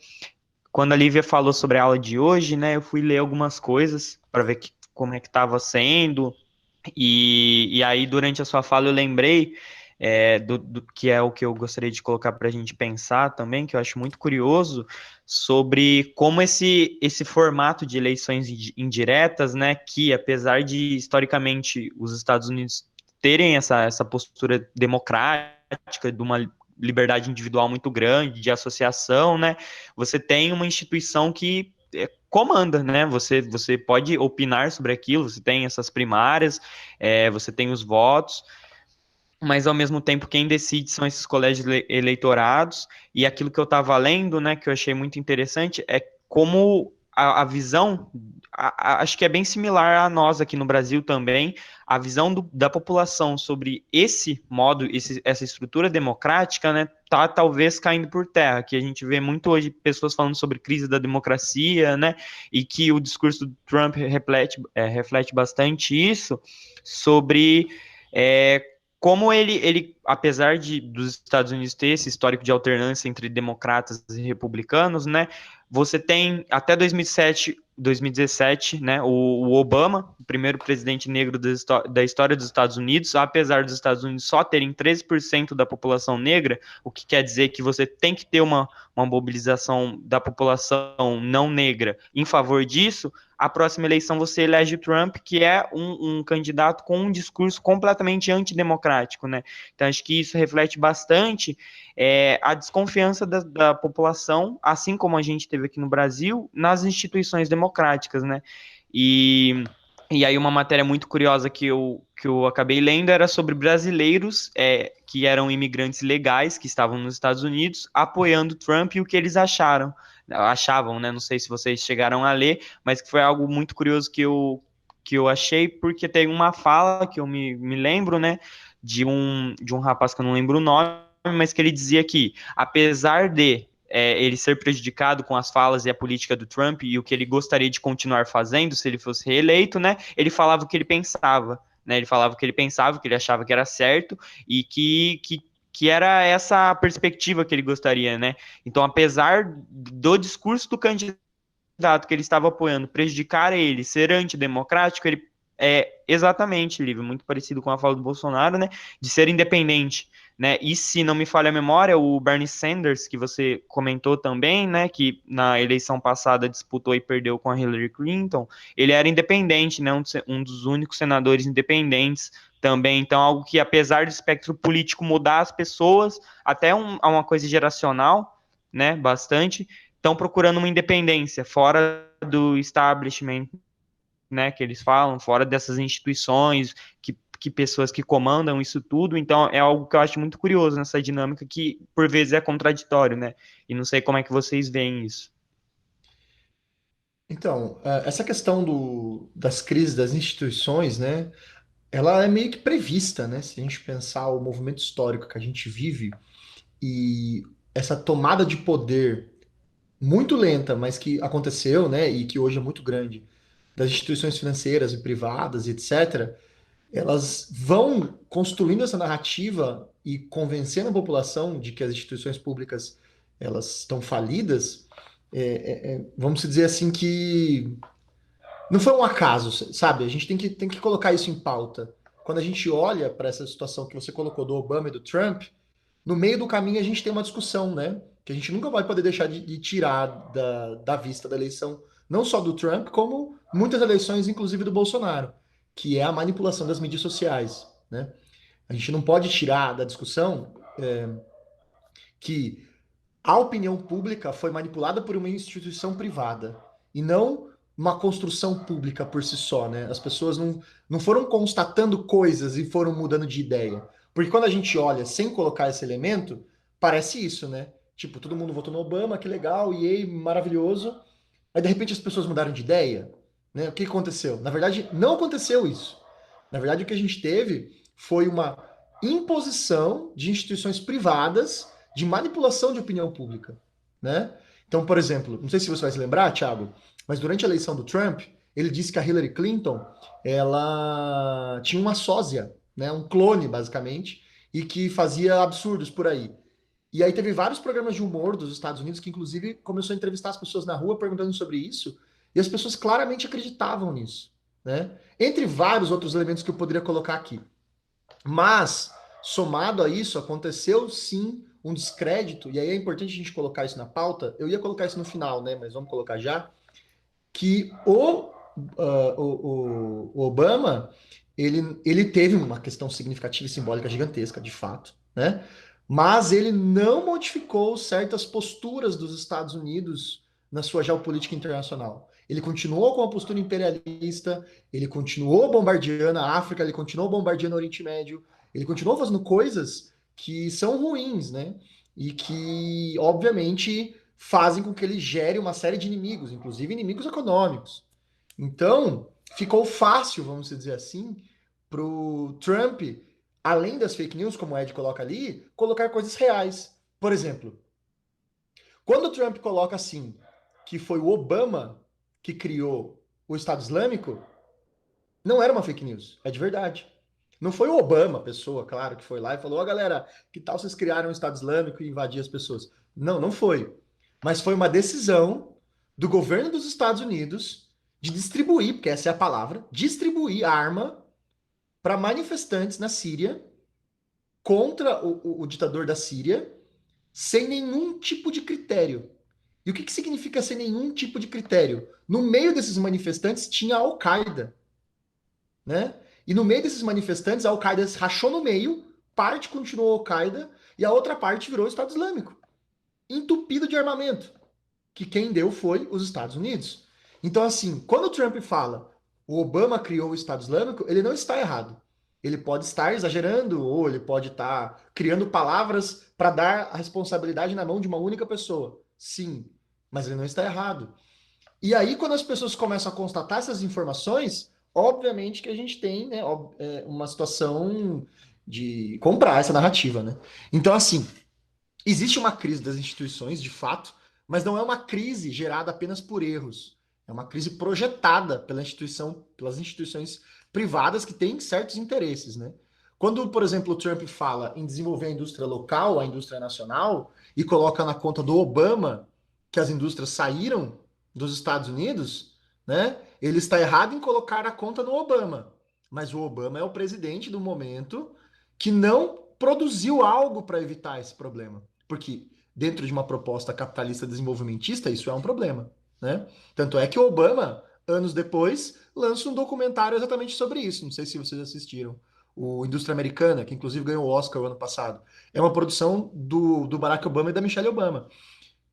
Quando a Lívia falou sobre a aula de hoje, né, eu fui ler algumas coisas para ver como é que estava sendo. E aí, durante a sua fala, eu lembrei do que é o que eu gostaria de colocar para a gente pensar também, que eu acho muito curioso, sobre como esse formato de eleições indiretas, né, que apesar de, historicamente, os Estados Unidos terem essa postura democrática, de uma liberdade individual muito grande, de associação, né, você tem uma instituição que comanda, né? Você pode opinar sobre aquilo, você tem essas primárias, você tem os votos, mas ao mesmo tempo quem decide são esses colégios eleitorados, e aquilo que eu estava lendo, né, que eu achei muito interessante, é como a visão, acho que é bem similar a nós aqui no Brasil também, a visão da população sobre esse modo, essa estrutura democrática, né, tá talvez caindo por terra, que a gente vê muito hoje pessoas falando sobre crise da democracia, né, e que o discurso do Trump reflete bastante isso, sobre como ele, apesar dos Estados Unidos ter esse histórico de alternância entre democratas e republicanos, né, você tem até 2017, né, o Obama, o primeiro presidente negro da história dos Estados Unidos, apesar dos Estados Unidos só terem 13% da população negra, o que quer dizer que você tem que ter uma mobilização da população não negra em favor disso. A próxima eleição você elege o Trump, que é um candidato com um discurso completamente antidemocrático, né? Então, acho que isso reflete bastante a desconfiança da população, assim como a gente teve aqui no Brasil, nas instituições democráticas, né? E aí uma matéria muito curiosa que eu acabei lendo era sobre brasileiros que eram imigrantes legais, que estavam nos Estados Unidos, apoiando Trump e o que eles achavam, né? Não sei se vocês chegaram a ler, mas que foi algo muito curioso que eu achei, porque tem uma fala que eu me lembro, né? De um rapaz que eu não lembro o nome, mas que ele dizia que, apesar de ele ser prejudicado com as falas e a política do Trump e o que ele gostaria de continuar fazendo se ele fosse reeleito, né? Ele falava o que ele pensava, né? Ele falava o que ele pensava, o que ele achava que era certo e que era essa a perspectiva que ele gostaria, né? Então, apesar do discurso do candidato que ele estava apoiando prejudicar ele, ser antidemocrático, ele exatamente, Lívia, muito parecido com a fala do Bolsonaro, né? De ser independente. Né? E se não me falha a memória, o Bernie Sanders, que você comentou também, né, que na eleição passada disputou e perdeu com a Hillary Clinton, ele era independente, né, um dos únicos senadores independentes também. Então, algo que, apesar do espectro político mudar as pessoas, até uma coisa geracional, né, bastante, estão procurando uma independência fora do establishment, né, que eles falam, fora dessas instituições que pessoas que comandam isso tudo. Então é algo que eu acho muito curioso nessa dinâmica que por vezes é contraditório, né? E não sei como é que vocês veem isso. Então, essa questão das crises das instituições, né, ela é meio que prevista, né? Se a gente pensar o movimento histórico que a gente vive e essa tomada de poder muito lenta, mas que aconteceu, né, e que hoje é muito grande, das instituições financeiras e privadas, etc., elas vão construindo essa narrativa e convencendo a população de que as instituições públicas elas estão falidas. Vamos dizer assim que não foi um acaso, sabe? A gente tem que colocar isso em pauta. Quando a gente olha para essa situação que você colocou do Obama e do Trump, no meio do caminho a gente tem uma discussão, né? Que a gente nunca vai poder deixar de tirar da vista da eleição, não só do Trump, como muitas eleições, inclusive do Bolsonaro, que é a manipulação das mídias sociais, né? A gente não pode tirar da discussão que a opinião pública foi manipulada por uma instituição privada e não uma construção pública por si só, né? As pessoas não foram constatando coisas e foram mudando de ideia. Porque quando a gente olha sem colocar esse elemento, parece isso, né? Tipo, todo mundo votou no Obama, que legal, e aí, maravilhoso. Aí, de repente, as pessoas mudaram de ideia, né? O que aconteceu? Na verdade, não aconteceu isso. Na verdade, o que a gente teve foi uma imposição de instituições privadas de manipulação de opinião pública, né? Então, por exemplo, não sei se você vai se lembrar, Thiago, mas durante a eleição do Trump, ele disse que a Hillary Clinton, ela tinha uma sósia, né, um clone, basicamente, e que fazia absurdos por aí. E aí teve vários programas de humor dos Estados Unidos que, inclusive, começou a entrevistar as pessoas na rua perguntando sobre isso, e as pessoas claramente acreditavam nisso, né? Entre vários outros elementos que eu poderia colocar aqui. Mas, somado a isso, aconteceu sim um descrédito, e aí é importante a gente colocar isso na pauta. Eu ia colocar isso no final, né? Mas vamos colocar já. Que o Obama ele teve uma questão significativa e simbólica gigantesca, de fato, né? Mas ele não modificou certas posturas dos Estados Unidos na sua geopolítica internacional. Ele continuou com a postura imperialista, ele continuou bombardeando a África, ele continuou bombardeando o Oriente Médio, ele continuou fazendo coisas que são ruins, né? E que, obviamente, fazem com que ele gere uma série de inimigos, inclusive inimigos econômicos. Então, ficou fácil, vamos dizer assim, para o Trump, além das fake news, como o Ed coloca ali, colocar coisas reais. Por exemplo, quando o Trump coloca assim, que foi o Obama que criou o Estado Islâmico, não era uma fake news, é de verdade. Não foi o Obama, a pessoa, claro, que foi lá e falou: ó, galera, que tal vocês criarem um Estado Islâmico e invadir as pessoas? Não, não foi. Mas foi uma decisão do governo dos Estados Unidos de distribuir, porque essa é a palavra, distribuir arma para manifestantes na Síria contra o ditador da Síria, sem nenhum tipo de critério. E o que, que significa sem nenhum tipo de critério? No meio desses manifestantes tinha a Al-Qaeda, né? E no meio desses manifestantes, a Al-Qaeda se rachou no meio, parte continuou a Al-Qaeda e a outra parte virou o Estado Islâmico, entupido de armamento, que quem deu foi os Estados Unidos. Então, assim, quando o Trump fala o Obama criou o Estado Islâmico, ele não está errado. Ele pode estar exagerando, ou ele pode estar criando palavras para dar a responsabilidade na mão de uma única pessoa. Sim, mas ele não está errado. E aí, quando as pessoas começam a constatar essas informações, obviamente que a gente tem, né, uma situação de comprar essa narrativa, né? Então, assim, existe uma crise das instituições, de fato, mas não é uma crise gerada apenas por erros. É uma crise projetada pelas instituições privadas que têm certos interesses, né? Quando, por exemplo, o Trump fala em desenvolver a indústria local, a indústria nacional, e coloca na conta do Obama que as indústrias saíram dos Estados Unidos, né? Ele está errado em colocar a conta no Obama. Mas o Obama é o presidente do momento que não produziu algo para evitar esse problema. Porque dentro de uma proposta capitalista desenvolvimentista, isso é um problema, né? Tanto é que o Obama, anos depois, lança um documentário exatamente sobre isso. Não sei se vocês assistiram. O Indústria Americana, que inclusive ganhou o Oscar o ano passado. É uma produção do Barack Obama e da Michelle Obama.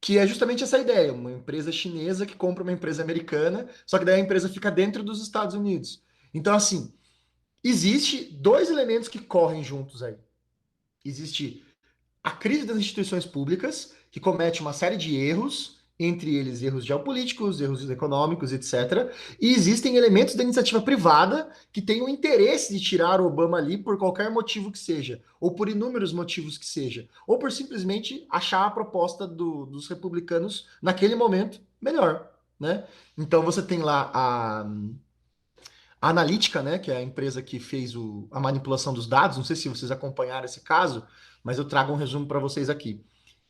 Que é justamente essa ideia, uma empresa chinesa que compra uma empresa americana, só que daí a empresa fica dentro dos Estados Unidos. Então, assim, existe dois elementos que correm juntos aí. Existe a crise das instituições públicas, que comete uma série de erros, entre eles erros geopolíticos, erros econômicos, etc. E existem elementos da iniciativa privada que têm o interesse de tirar o Obama ali por qualquer motivo que seja, ou por inúmeros motivos que seja, ou por simplesmente achar a proposta dos republicanos naquele momento melhor, né? Então você tem lá a Analytica, né, que é a empresa que fez a manipulação dos dados. Não sei se vocês acompanharam esse caso, mas eu trago um resumo para vocês aqui.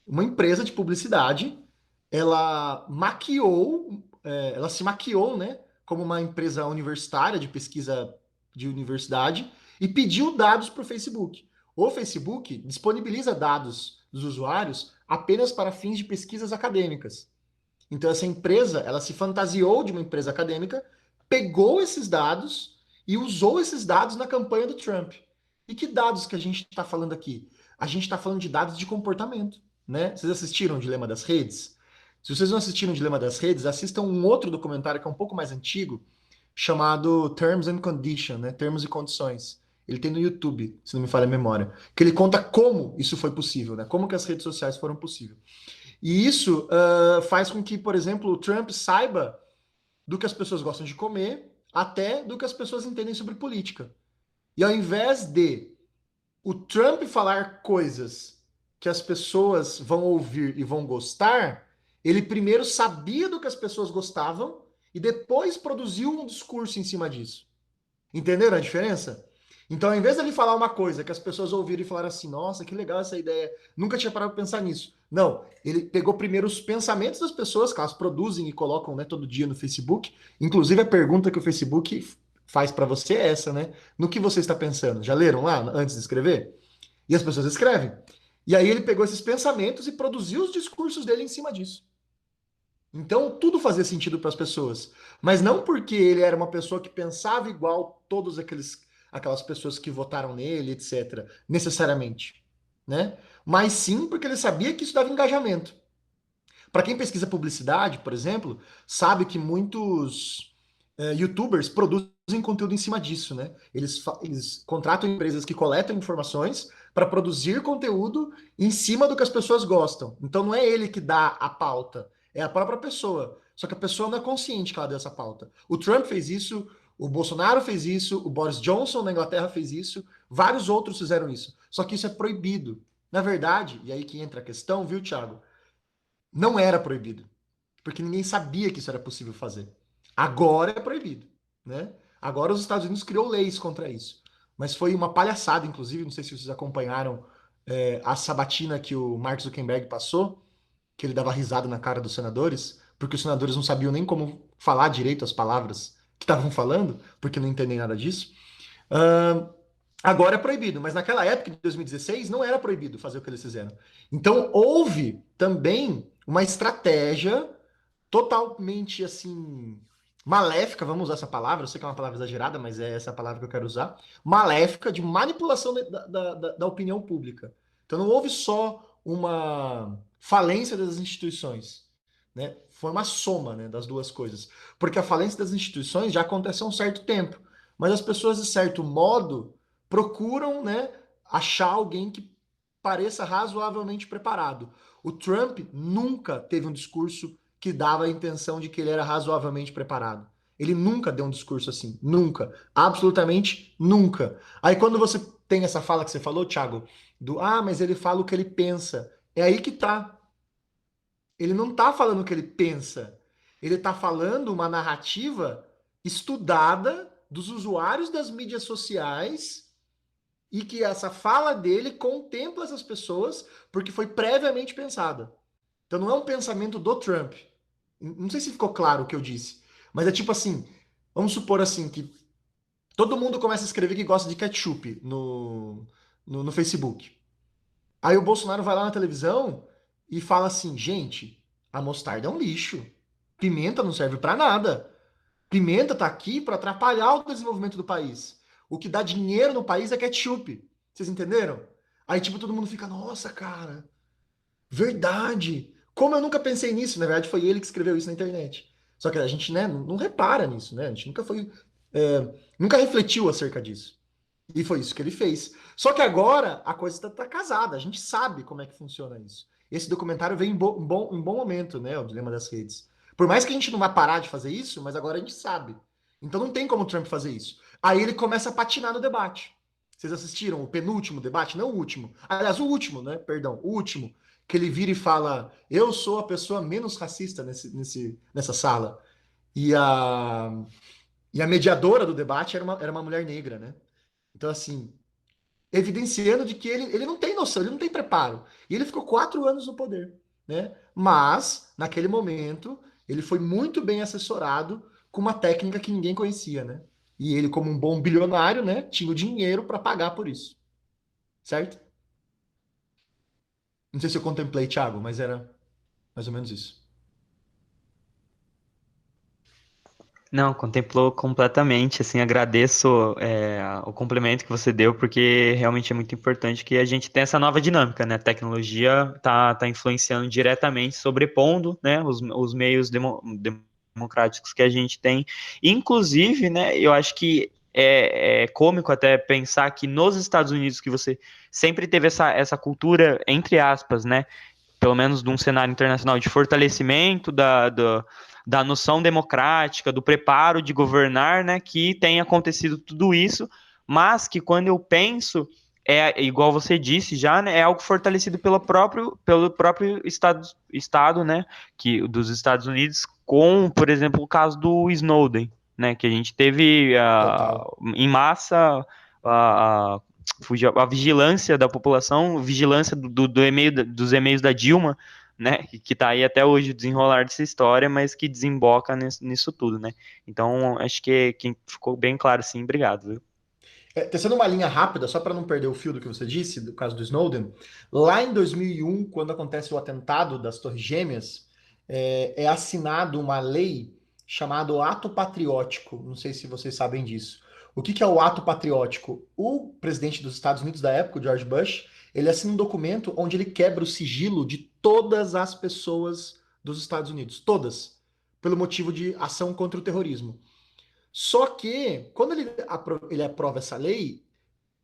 Uma empresa de publicidade, ela se maquiou, né, como uma empresa universitária de pesquisa de universidade e pediu dados para o Facebook. O Facebook disponibiliza dados dos usuários apenas para fins de pesquisas acadêmicas. Então essa empresa, ela se fantasiou de uma empresa acadêmica, pegou esses dados e usou esses dados na campanha do Trump. E que dados que a gente está falando aqui? A gente está falando de dados de comportamento, né? Vocês assistiram o Dilema das Redes? Se vocês não assistiram o Dilema das Redes, assistam um outro documentário que é um pouco mais antigo, chamado Terms and Conditions, né? Termos e Condições. Ele tem no YouTube, se não me falha a memória, que ele conta como isso foi possível, né? Como que as redes sociais foram possíveis. E isso faz com que, por exemplo, o Trump saiba do que as pessoas gostam de comer, até do que as pessoas entendem sobre política. E ao invés de o Trump falar coisas que as pessoas vão ouvir e vão gostar, ele primeiro sabia do que as pessoas gostavam e depois produziu um discurso em cima disso. Entenderam a diferença? Então, ao invés de ele falar uma coisa que as pessoas ouviram e falaram assim, nossa, que legal essa ideia, nunca tinha parado para pensar nisso. Não, ele pegou primeiro os pensamentos das pessoas, que elas produzem e colocam, né, todo dia no Facebook. Inclusive, a pergunta que o Facebook faz para você é essa, né? No que você está pensando? Já leram lá antes de escrever? E as pessoas escrevem. E aí ele pegou esses pensamentos e produziu os discursos dele em cima disso. Então, tudo fazia sentido para as pessoas. Mas não porque ele era uma pessoa que pensava igual todos aquelas pessoas que votaram nele, etc., necessariamente, né? Mas sim porque ele sabia que isso dava engajamento. Para quem pesquisa publicidade, por exemplo, sabe que muitos YouTubers produzem conteúdo em cima disso, né? Eles contratam empresas que coletam informações para produzir conteúdo em cima do que as pessoas gostam. Então não é ele que dá a pauta, é a própria pessoa. Só que a pessoa não é consciente que ela deu essa pauta. O Trump fez isso, o Bolsonaro fez isso, o Boris Johnson na Inglaterra fez isso, vários outros fizeram isso. Só que isso é proibido. Na verdade, e aí que entra a questão, viu, Thiago? Não era proibido, porque ninguém sabia que isso era possível fazer. Agora é proibido, né? Agora os Estados Unidos criou leis contra isso. mas foi uma palhaçada, inclusive, não sei se vocês acompanharam a sabatina que o Mark Zuckerberg passou, que ele dava risada na cara dos senadores, porque os senadores não sabiam nem como falar direito as palavras que estavam falando, porque não entendem nada disso. Agora é proibido, mas naquela época de 2016 não era proibido fazer o que eles fizeram. Então houve também uma estratégia totalmente assim maléfica, vamos usar essa palavra, eu sei que é uma palavra exagerada, mas é essa a palavra que eu quero usar, maléfica de manipulação da opinião pública. Então não houve só uma falência das instituições, né? Foi uma soma, né, das duas coisas. Porque a falência das instituições já aconteceu há um certo tempo, mas as pessoas, de certo modo, procuram, né, achar alguém que pareça razoavelmente preparado. O Trump nunca teve um discurso que dava a intenção de que ele era razoavelmente preparado. Ele nunca deu um discurso assim. Nunca. Absolutamente nunca. Aí quando você tem essa fala que você falou, Thiago, mas ele fala o que ele pensa. É aí que tá. Ele não tá falando o que ele pensa. Ele tá falando uma narrativa estudada dos usuários das mídias sociais e que essa fala dele contempla essas pessoas porque foi previamente pensada. Então não é um pensamento do Trump. Não sei se ficou claro o que eu disse, mas é tipo assim, vamos supor assim que todo mundo começa a escrever que gosta de ketchup no Facebook. Aí o Bolsonaro vai lá na televisão e fala assim, gente, a mostarda é um lixo. Pimenta não serve para nada. Pimenta tá aqui para atrapalhar o desenvolvimento do país. O que dá dinheiro no país é ketchup. Vocês entenderam? Aí, tipo, todo mundo fica, nossa, cara, verdade. Como eu nunca pensei nisso? Na verdade, foi ele que escreveu isso na internet. Só que a gente, né, não repara nisso, né? A gente nunca foi, nunca refletiu acerca disso. E foi isso que ele fez. Só que agora a coisa está casada. A gente sabe como é que funciona isso. Esse documentário veio em bom momento, né? O Dilema das Redes. Por mais que a gente não vá parar de fazer isso, mas agora a gente sabe. Então não tem como o Trump fazer isso. Aí ele começa a patinar no debate. Vocês assistiram o penúltimo debate? Não o último. Aliás, o último, né? Perdão, o último. Que ele vira e fala: eu sou a pessoa menos racista nessa sala. E a mediadora do debate era uma mulher negra, né? Então, assim, evidenciando de que ele não tem noção, ele não tem preparo. E ele ficou 4 anos no poder, né? Mas, naquele momento, ele foi muito bem assessorado com uma técnica que ninguém conhecia, né? E ele, como um bom bilionário, né, tinha o dinheiro para pagar por isso. Certo? Não sei se eu contemplei, Thiago, mas era mais ou menos isso. Não, contemplou completamente, assim, agradeço o complemento que você deu, porque realmente é muito importante que a gente tenha essa nova dinâmica, né? A tecnologia tá influenciando diretamente, sobrepondo, né, os meios democráticos que a gente tem. Inclusive, né, eu acho que é cômico até pensar que nos Estados Unidos, que você sempre teve essa cultura, entre aspas, né, pelo menos de um cenário internacional de fortalecimento da noção democrática, do preparo de governar, né, que tem acontecido tudo isso, mas que quando eu penso, igual você disse já, né, é algo fortalecido pelo próprio estado, né, dos Estados Unidos, com, por exemplo, o caso do Snowden, né, que a gente teve em massa a vigilância da população, vigilância dos e-mails da Dilma, né, que tá aí até hoje o desenrolar dessa história, mas que desemboca nisso tudo, né? Então, acho que ficou bem claro, sim, obrigado, viu? Tecendo uma linha rápida, só para não perder o fio do que você disse, do caso do Snowden, lá em 2001, quando acontece o atentado das Torres Gêmeas, é assinado uma lei chamada Ato Patriótico. Não sei se vocês sabem disso. O que é o Ato Patriótico? O presidente dos Estados Unidos da época, o George Bush, ele assina um documento onde ele quebra o sigilo de todas as pessoas dos Estados Unidos, todas, pelo motivo de ação contra o terrorismo. Só que, quando ele aprova essa lei,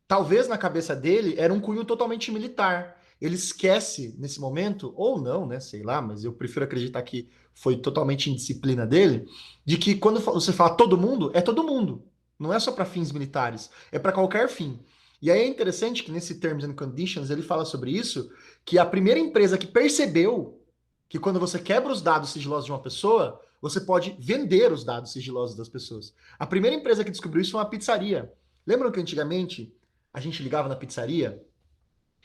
talvez na cabeça dele era um cunho totalmente militar. Ele esquece nesse momento, ou não, né? Sei lá, mas eu prefiro acreditar que foi totalmente indisciplina dele, de que quando você fala todo mundo, é todo mundo. Não é só para fins militares, é para qualquer fim. E aí é interessante que nesse Terms and Conditions ele fala sobre isso, que a primeira empresa que percebeu que quando você quebra os dados sigilosos de uma pessoa, você pode vender os dados sigilosos das pessoas. A primeira empresa que descobriu isso foi uma pizzaria. Lembram que antigamente a gente ligava na pizzaria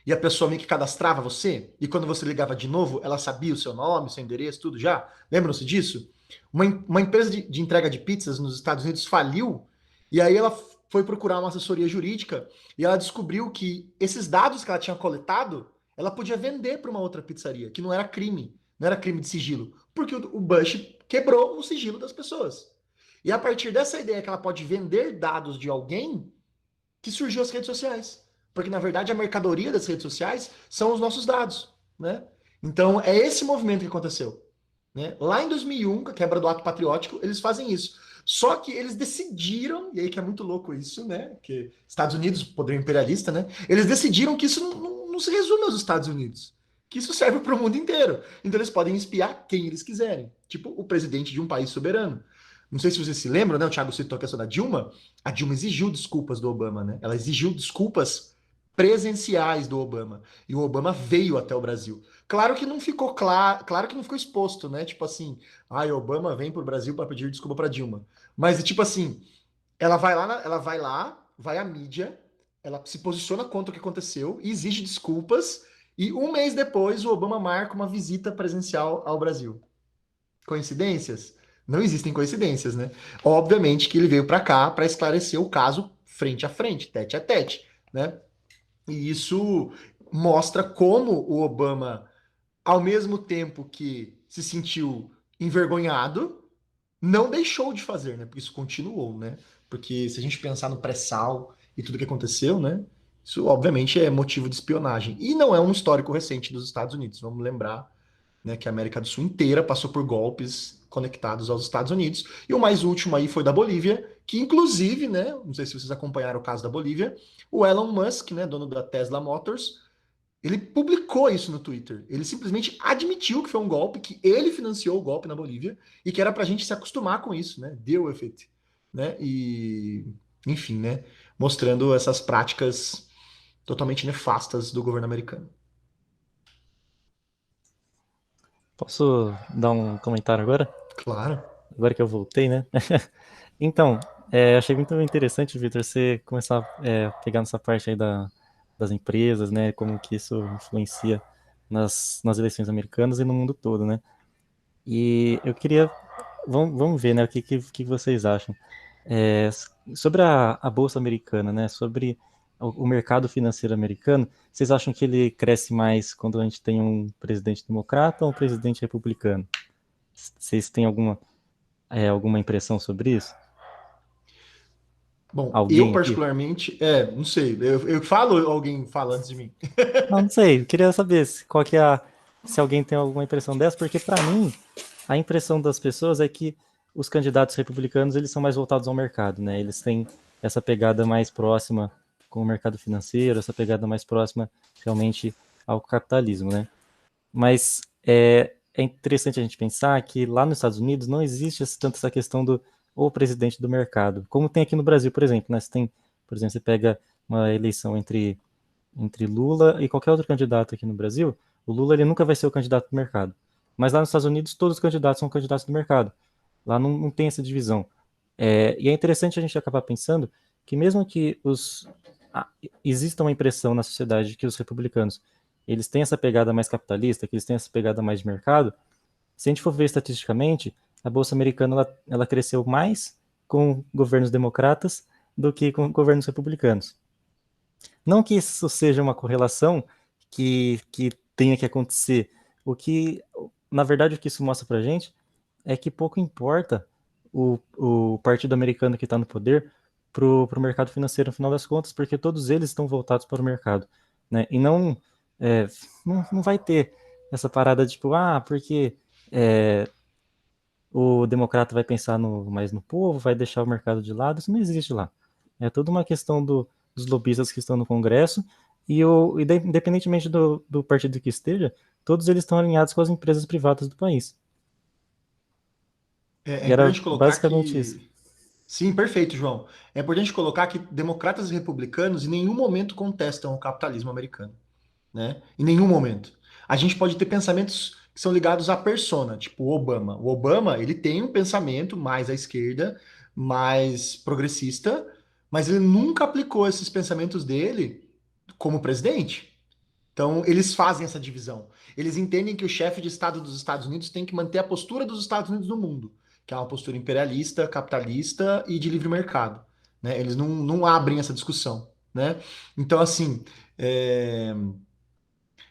e a pessoa meio que cadastrava você? E quando você ligava de novo, ela sabia o seu nome, seu endereço, tudo já? Lembram-se disso? Uma empresa de entrega de pizzas nos Estados Unidos faliu e aí ela foi procurar uma assessoria jurídica e ela descobriu que esses dados que ela tinha coletado, ela podia vender para uma outra pizzaria, que não era crime, não era crime de sigilo, porque o Bush quebrou o sigilo das pessoas. E a partir dessa ideia que ela pode vender dados de alguém, que surgiu as redes sociais. Porque, na verdade, a mercadoria das redes sociais são os nossos dados, né? Então, é esse movimento que aconteceu. Né? Lá em 2001, com a quebra do ato patriótico, eles fazem isso. Só que eles decidiram, e aí que é muito louco isso, né? Que Estados Unidos, poder imperialista, né? Eles decidiram que isso não se resume aos Estados Unidos. Que isso serve para o mundo inteiro. Então eles podem espiar quem eles quiserem. Tipo o presidente de um país soberano. Não sei se vocês se lembram, né? O Thiago citou a questão da Dilma. A Dilma exigiu desculpas do Obama, né? Ela exigiu desculpas presenciais do Obama. E o Obama veio até o Brasil. Claro que não ficou claro que não ficou exposto, né? Tipo assim, o Obama vem para o Brasil para pedir desculpa para Dilma. Mas tipo assim, vai à mídia, ela se posiciona contra o que aconteceu e exige desculpas. E um mês depois, o Obama marca uma visita presencial ao Brasil. Coincidências? Não existem coincidências, né? Obviamente que ele veio para cá para esclarecer o caso frente a frente, tete a tete, né? E isso mostra como o Obama, ao mesmo tempo que se sentiu envergonhado, não deixou de fazer, né? Porque isso continuou, né? Porque se a gente pensar no pré-sal e tudo que aconteceu, né? Isso obviamente é motivo de espionagem. E não é um histórico recente dos Estados Unidos. Vamos lembrar, né, que a América do Sul inteira passou por golpes conectados aos Estados Unidos. E o mais último aí foi da Bolívia, que inclusive, né, não sei se vocês acompanharam o caso da Bolívia, o Elon Musk, né, dono da Tesla Motors, ele publicou isso no Twitter. Ele simplesmente admitiu que foi um golpe, que ele financiou o golpe na Bolívia e que era pra gente se acostumar com isso, né? Deal with it, né? E, enfim, né, mostrando essas práticas totalmente nefastas do governo americano. Posso dar um comentário agora? Claro. Agora que eu voltei, né? Então, achei muito interessante, Vitor, você começar a pegar nessa parte aí das empresas, né? Como que isso influencia nas eleições americanas e no mundo todo, né? E eu queria... Vamos ver, né? O que vocês acham. Sobre a Bolsa Americana, né? Sobre o mercado financeiro americano, vocês acham que ele cresce mais quando a gente tem um presidente democrata ou um presidente republicano? Vocês têm alguma impressão sobre isso? Bom, Alguém eu aqui? particularmente, não sei, eu falo ou alguém fala antes de mim? Não sei, eu queria saber se alguém tem alguma impressão dessa, porque para mim, a impressão das pessoas é que os candidatos republicanos, eles são mais voltados ao mercado, né? Eles têm essa pegada mais próxima com o mercado financeiro, essa pegada mais próxima realmente ao capitalismo, né? Mas é interessante a gente pensar que lá nos Estados Unidos não existe tanto essa questão do o presidente do mercado, como tem aqui no Brasil, por exemplo, né? Por exemplo, você pega uma eleição entre Lula e qualquer outro candidato aqui no Brasil, o Lula ele nunca vai ser o candidato do mercado. Mas lá nos Estados Unidos, todos os candidatos são candidatos do mercado. Lá não tem essa divisão. E é interessante a gente acabar pensando que mesmo que exista uma impressão na sociedade de que os republicanos eles têm essa pegada mais capitalista, que eles têm essa pegada mais de mercado, se a gente for ver estatisticamente, a Bolsa Americana ela cresceu mais com governos democratas do que com governos republicanos. Não que isso seja uma correlação que tenha que acontecer. Na verdade, o que isso mostra pra gente é que pouco importa o partido americano que está no poder pro mercado financeiro no final das contas, porque todos eles estão voltados para o mercado, né? E não vai ter essa parada de tipo, porque o democrata vai pensar mais no povo, vai deixar o mercado de lado, isso não existe lá. É toda uma questão dos lobistas que estão no Congresso e independentemente do partido que esteja, todos eles estão alinhados com as empresas privadas do país. É E era importante colocar basicamente que. isso. Sim, perfeito, João. É importante colocar que democratas e republicanos em nenhum momento contestam o capitalismo americano, né? Em nenhum momento. A gente pode ter pensamentos que são ligados à persona, tipo o Obama. O Obama, ele tem um pensamento mais à esquerda, mais progressista, mas ele nunca aplicou esses pensamentos dele como presidente. Então, eles fazem essa divisão. Eles entendem que o chefe de Estado dos Estados Unidos tem que manter a postura dos Estados Unidos no mundo, que é uma postura imperialista, capitalista e de livre mercado. Né? Eles não abrem essa discussão. Né? Então, assim,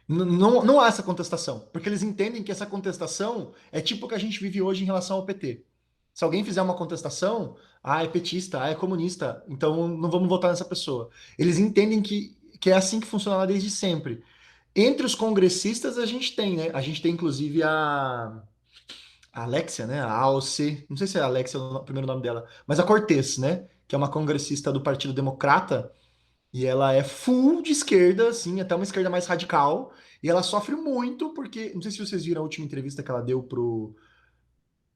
não há essa contestação, porque eles entendem que essa contestação é tipo o que a gente vive hoje em relação ao PT. Se alguém fizer uma contestação, é petista, é comunista, então não vamos votar nessa pessoa. Eles entendem que é assim que funciona lá desde sempre. Entre os congressistas a gente tem, né? A gente tem inclusive a Alexia, né? A AOC, não sei se é a Alexia o primeiro nome dela, mas a Cortez, né? Que é uma congressista do Partido Democrata, e ela é full de esquerda, assim, até uma esquerda mais radical, e ela sofre muito porque, não sei se vocês viram a última entrevista que ela deu pro...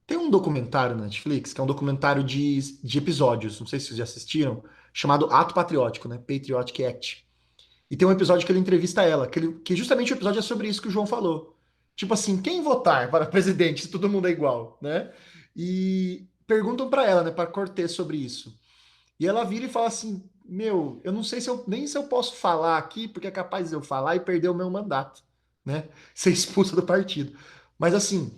Tem um documentário na Netflix, que é um documentário de episódios, não sei se vocês já assistiram, chamado Ato Patriótico, né? Patriotic Act. E tem um episódio que ele entrevista ela, que justamente o episódio é sobre isso que o João falou. Tipo assim, quem votar para presidente se todo mundo é igual, né? E perguntam para ela, né, para Cortez sobre isso. E ela vira e fala assim: Meu, eu não sei nem se eu posso falar aqui, porque é capaz de eu falar e perder o meu mandato, né? Ser expulsa do partido. Mas assim,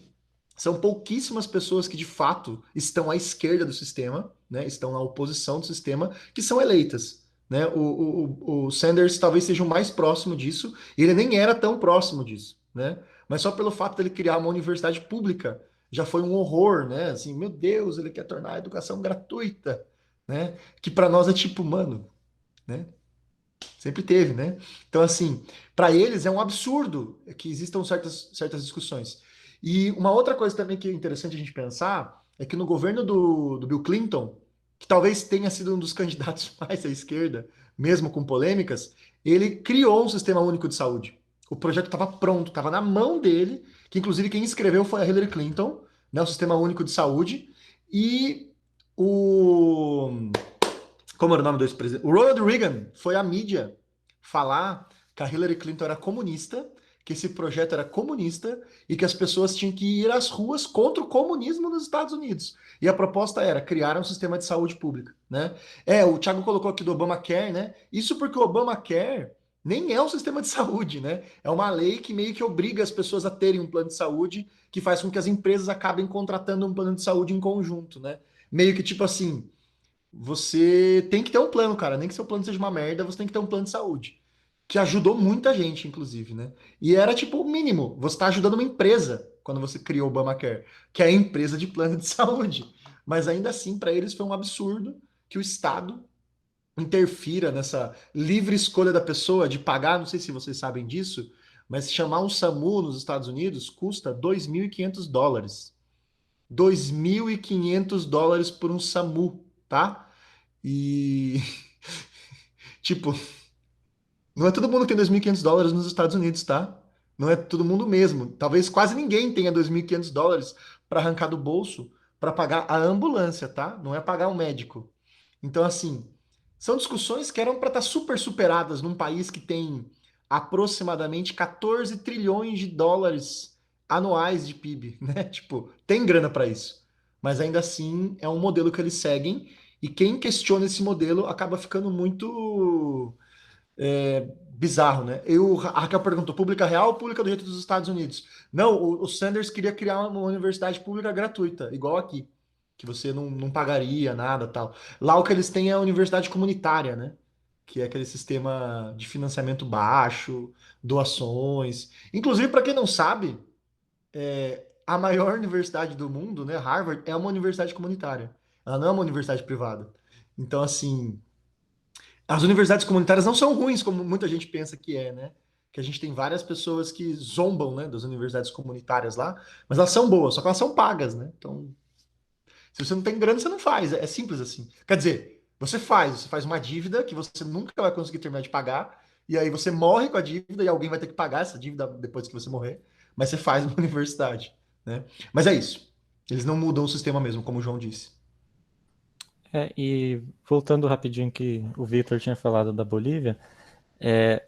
são pouquíssimas pessoas que de fato estão à esquerda do sistema, né? Estão na oposição do sistema, que são eleitas. Né? O Sanders talvez seja o mais próximo disso, e ele nem era tão próximo disso, né? Mas só pelo fato dele criar uma universidade pública já foi um horror, né? Assim, meu Deus, ele quer tornar a educação gratuita, né? Que para nós é tipo, mano, né? Sempre teve, né? Então, assim, para eles é um absurdo que existam certas discussões. E uma outra coisa também que é interessante a gente pensar é que no governo do Bill Clinton, que talvez tenha sido um dos candidatos mais à esquerda, mesmo com polêmicas, ele criou um sistema único de saúde. O projeto estava pronto, estava na mão dele, que inclusive quem escreveu foi a Hillary Clinton, né, o sistema único de saúde, e o como era o nome do ex-presidente? O Ronald Reagan foi à mídia falar que a Hillary Clinton era comunista, que esse projeto era comunista e que as pessoas tinham que ir às ruas contra o comunismo nos Estados Unidos. E a proposta era criar um sistema de saúde pública, né? O Thiago colocou aqui do Obamacare, né? Isso porque o Obamacare nem é um sistema de saúde, né? É uma lei que meio que obriga as pessoas a terem um plano de saúde, que faz com que as empresas acabem contratando um plano de saúde em conjunto, né? Meio que tipo assim, você tem que ter um plano, cara. Nem que seu plano seja uma merda, você tem que ter um plano de saúde. Que ajudou muita gente, inclusive, né? E era tipo o mínimo. Você está ajudando uma empresa quando você criou o Obamacare, que é a empresa de plano de saúde. Mas ainda assim, para eles foi um absurdo que o Estado interfira nessa livre escolha da pessoa de pagar. Não sei se vocês sabem disso, mas chamar um SAMU nos Estados Unidos custa $2.500. $2.500 por um SAMU, tá? E, tipo, não é todo mundo que tem $2.500 nos Estados Unidos, tá? Não é todo mundo mesmo. Talvez quase ninguém tenha $2.500 para arrancar do bolso para pagar a ambulância, tá? Não é pagar o médico. Então, assim, são discussões que eram para estar super superadas num país que tem aproximadamente 14 trilhões de dólares anuais de PIB, né? Tipo, tem grana para isso. Mas ainda assim é um modelo que eles seguem e quem questiona esse modelo acaba ficando muito bizarro, né? A Raquel perguntou, pública real ou pública do jeito dos Estados Unidos? Não, o Sanders queria criar uma universidade pública gratuita, igual aqui, que você não pagaria nada tal. Lá o que eles têm é a universidade comunitária, né? Que é aquele sistema de financiamento baixo, doações. Inclusive, para quem não sabe, a maior universidade do mundo, né, Harvard, é uma universidade comunitária. Ela não é uma universidade privada. Então, assim, as universidades comunitárias não são ruins, como muita gente pensa que é, né? Que a gente tem várias pessoas que zombam, né, das universidades comunitárias lá, mas elas são boas, só que elas são pagas, né? Então, se você não tem grana, você não faz. É simples assim. Quer dizer, você faz uma dívida que você nunca vai conseguir terminar de pagar, e aí você morre com a dívida e alguém vai ter que pagar essa dívida depois que você morrer, mas você faz uma universidade, né? Mas é isso. Eles não mudam o sistema mesmo, como o João disse. E voltando rapidinho que o Victor tinha falado da Bolívia,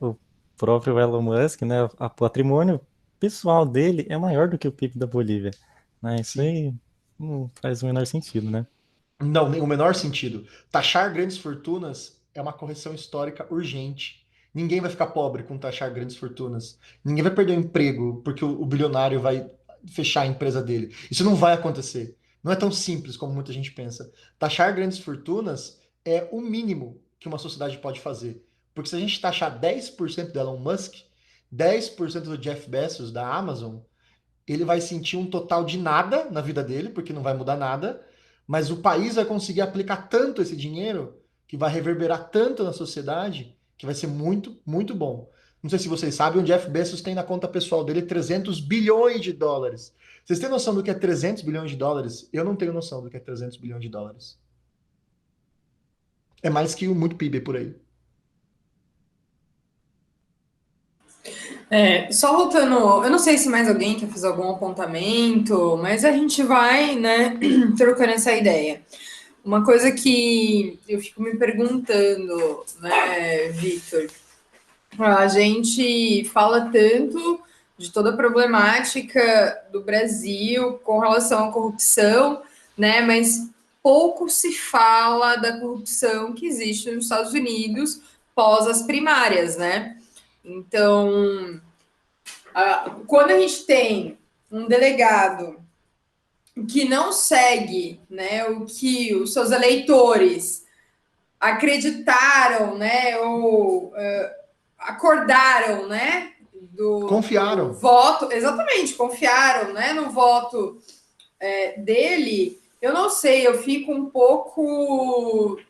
o próprio Elon Musk, né, o patrimônio pessoal dele é maior do que o PIB da Bolívia, né? Isso Sim. aí não faz o menor sentido, né? Não, nem o menor sentido. Taxar grandes fortunas é uma correção histórica urgente. Ninguém vai ficar pobre com taxar grandes fortunas. Ninguém vai perder o emprego porque o bilionário vai fechar a empresa dele. Isso não vai acontecer. Não é tão simples como muita gente pensa. Taxar grandes fortunas é o mínimo que uma sociedade pode fazer. Porque se a gente taxar 10% do Elon Musk, 10% do Jeff Bezos, da Amazon, ele vai sentir um total de nada na vida dele, porque não vai mudar nada, mas o país vai conseguir aplicar tanto esse dinheiro, que vai reverberar tanto na sociedade, que vai ser muito, muito bom. Não sei se vocês sabem, o Jeff Bezos tem na conta pessoal dele 300 bilhões de dólares. Vocês têm noção do que é 300 bilhões de dólares? Eu não tenho noção do que é 300 bilhões de dólares. É mais que muito PIB por aí. Só voltando, eu não sei se mais alguém quer fazer algum apontamento, mas a gente vai, né, trocando essa ideia. Uma coisa que eu fico me perguntando, né, Victor, a gente fala tanto de toda a problemática do Brasil com relação à corrupção, né, mas pouco se fala da corrupção que existe nos Estados Unidos pós as primárias, né? Então, quando a gente tem um delegado que não segue, né, o que os seus eleitores acreditaram, né, ou acordaram, né, Confiaram. do voto, exatamente, confiaram, né, no voto dele, eu não sei, eu fico um pouco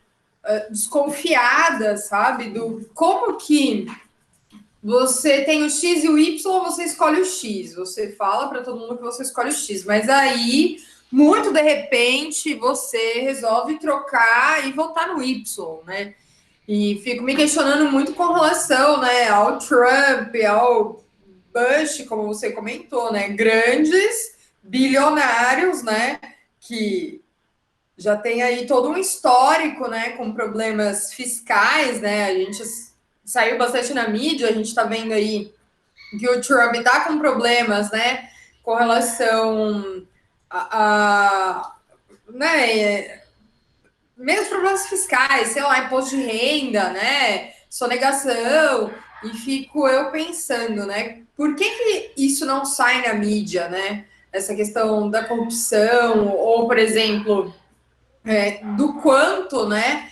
desconfiada, sabe, do como que você tem o X e o Y, você escolhe o X. Você fala para todo mundo que você escolhe o X, mas aí, muito de repente, você resolve trocar e votar no Y, né? E fico me questionando muito com relação, né, ao Trump, ao Bush, como você comentou, né? Grandes bilionários, né? Que já tem aí todo um histórico, né? Com problemas fiscais, né? A gente saiu bastante na mídia, a gente está vendo aí que o Trump está com problemas, né, com relação a né, mesmo problemas fiscais, sei lá, imposto de renda, né, sonegação, e fico eu pensando, né, por que isso não sai na mídia, né, essa questão da corrupção, ou, por exemplo, do quanto, né,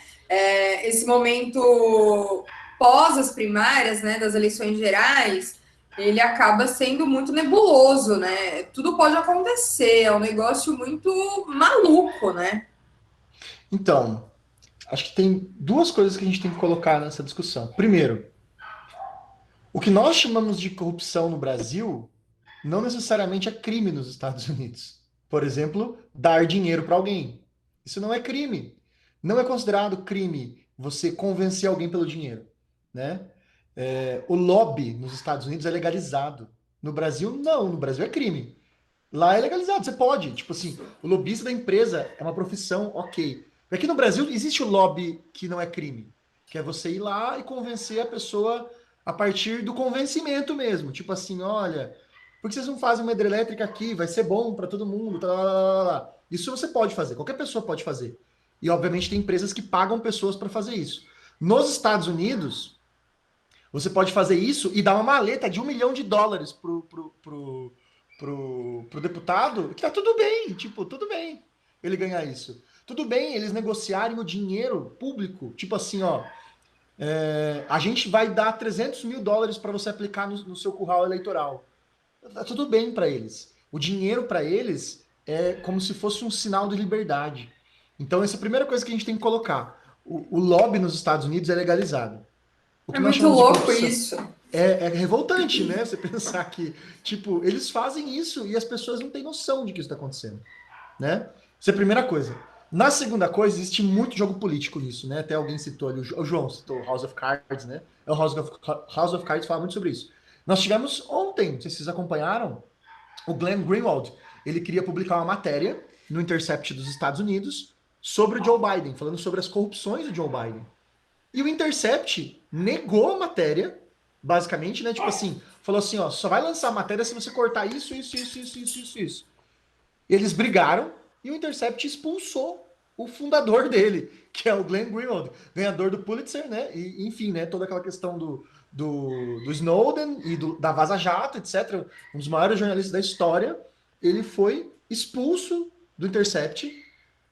esse momento pós as primárias, né, das eleições gerais, ele acaba sendo muito nebuloso, né? Tudo pode acontecer, é um negócio muito maluco, né? Então, acho que tem duas coisas que a gente tem que colocar nessa discussão. Primeiro, o que nós chamamos de corrupção no Brasil não necessariamente é crime nos Estados Unidos. Por exemplo, dar dinheiro para alguém. Isso não é crime. Não é considerado crime você convencer alguém pelo dinheiro, né? O lobby nos Estados Unidos é legalizado. No Brasil, não. No Brasil é crime. Lá é legalizado, você pode. Tipo assim, o lobista da empresa é uma profissão, ok. Aqui no Brasil existe o lobby que não é crime, que é você ir lá e convencer a pessoa a partir do convencimento mesmo. Tipo assim, olha, por que vocês não fazem uma hidrelétrica aqui? Vai ser bom para todo mundo. Tá, lá, lá, lá. Isso você pode fazer, qualquer pessoa pode fazer. E obviamente tem empresas que pagam pessoas para fazer isso. Nos Estados Unidos, você pode fazer isso e dar uma maleta de $1 milhão pro deputado, que tá tudo bem, tipo, tudo bem ele ganhar isso. Tudo bem eles negociarem o dinheiro público, tipo assim, ó, a gente vai dar $300 mil para você aplicar no seu curral eleitoral. Tá tudo bem para eles. O dinheiro para eles é como se fosse um sinal de liberdade. Então, essa é a primeira coisa que a gente tem que colocar. O lobby nos Estados Unidos é legalizado. O que É nós muito chamamos de louco corrupção isso. é revoltante, né? Você pensar que, tipo, eles fazem isso e as pessoas não têm noção de que isso está acontecendo, né? Essa é a primeira coisa. Na segunda coisa, existe muito jogo político nisso, né? Até alguém citou ali, o João citou House of Cards, né? O House of Cards fala muito sobre isso. Nós tivemos ontem, não sei se vocês acompanharam, o Glenn Greenwald, ele queria publicar uma matéria no Intercept dos Estados Unidos sobre o Joe Biden, falando sobre as corrupções do Joe Biden. E o Intercept negou a matéria, basicamente, né? Tipo assim, falou assim, ó, só vai lançar a matéria se você cortar isso. Eles brigaram e o Intercept expulsou o fundador dele, que é o Glenn Greenwald, ganhador do Pulitzer, né? E, enfim, né? Toda aquela questão do Snowden e da Vaza Jato, etc. Um dos maiores jornalistas da história. Ele foi expulso do Intercept,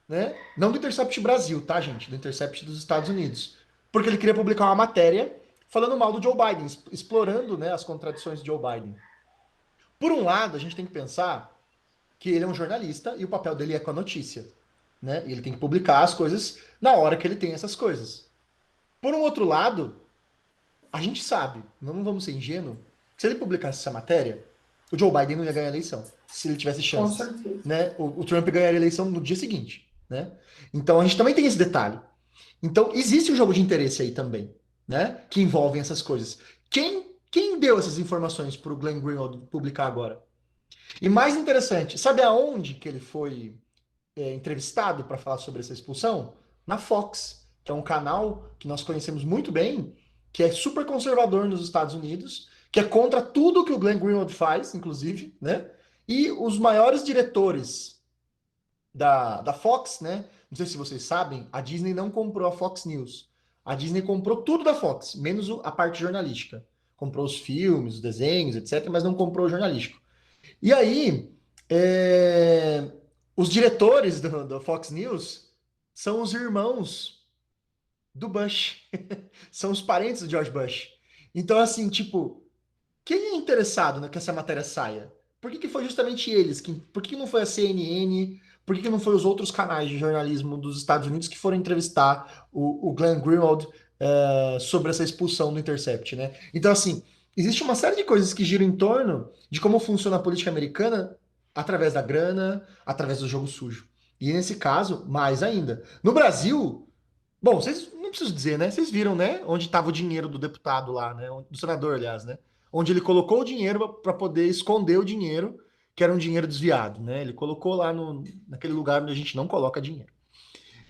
né? Não do Intercept Brasil, tá, gente? Do Intercept dos Estados Unidos. Porque ele queria publicar uma matéria falando mal do Joe Biden, explorando, né, as contradições de Joe Biden. Por um lado, a gente tem que pensar que ele é um jornalista e o papel dele é com a notícia, né? E ele tem que publicar as coisas na hora que ele tem essas coisas. Por um outro lado, a gente sabe, não vamos ser ingênuos, que se ele publicasse essa matéria, o Joe Biden não ia ganhar a eleição, se ele tivesse Com chance, certeza. né? O Trump ganharia a eleição no dia seguinte, né? Então a gente também tem esse detalhe. Então existe um jogo de interesse aí também, né? Que envolvem essas coisas. Quem deu essas informações para o Glenn Greenwald publicar agora? E mais interessante, sabe aonde que ele foi entrevistado para falar sobre essa expulsão? Na Fox, que é um canal que nós conhecemos muito bem, que é super conservador nos Estados Unidos, que é contra tudo que o Glenn Greenwald faz, inclusive, né? E os maiores diretores da Fox, né? Não sei se vocês sabem, a Disney não comprou a Fox News. A Disney comprou tudo da Fox, menos a parte jornalística. Comprou os filmes, os desenhos, etc., mas não comprou o jornalístico. E aí, os diretores do Fox News são os irmãos do Bush. São os parentes do George Bush. Então, assim, tipo, quem é interessado que essa matéria saia? Por que foi justamente eles? Por que não foi a CNN? Por que não foi os outros canais de jornalismo dos Estados Unidos que foram entrevistar o Glenn Greenwald sobre essa expulsão do Intercept, né? Então, assim, existe uma série de coisas que giram em torno de como funciona a política americana através da grana, através do jogo sujo. E nesse caso, mais ainda. No Brasil, bom, vocês não preciso dizer, né? Vocês viram, né? Onde estava o dinheiro do deputado lá, né? Do senador, aliás, né? Onde ele colocou o dinheiro para poder esconder o dinheiro, que era um dinheiro desviado, né? Ele colocou lá naquele lugar onde a gente não coloca dinheiro.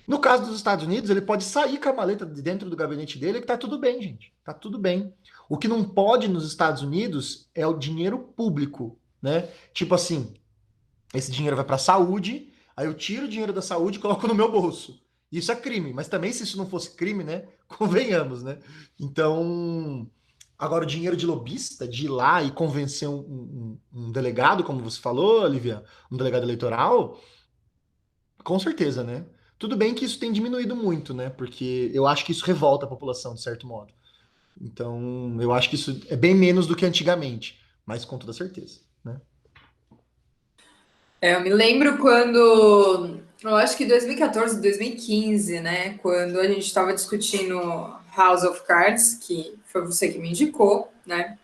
No caso dos Estados Unidos, ele pode sair com a maleta de dentro do gabinete dele, que tá tudo bem, gente. Tá tudo bem. O que não pode nos Estados Unidos é o dinheiro público, né? Tipo assim, esse dinheiro vai para a saúde, aí eu tiro o dinheiro da saúde e coloco no meu bolso. Isso é crime, mas também se isso não fosse crime, né? Convenhamos, né? Então, agora o dinheiro de lobista, de ir lá e convencer um delegado, como você falou, Olivia, um delegado eleitoral, com certeza, né? Tudo bem que isso tem diminuído muito, né? Porque eu acho que isso revolta a população, de certo modo. Então, eu acho que isso é bem menos do que antigamente, mas com toda certeza, né? Eu me lembro quando, eu acho que 2014, 2015, né? Quando a gente estava discutindo House of Cards, que foi você que me indicou, né?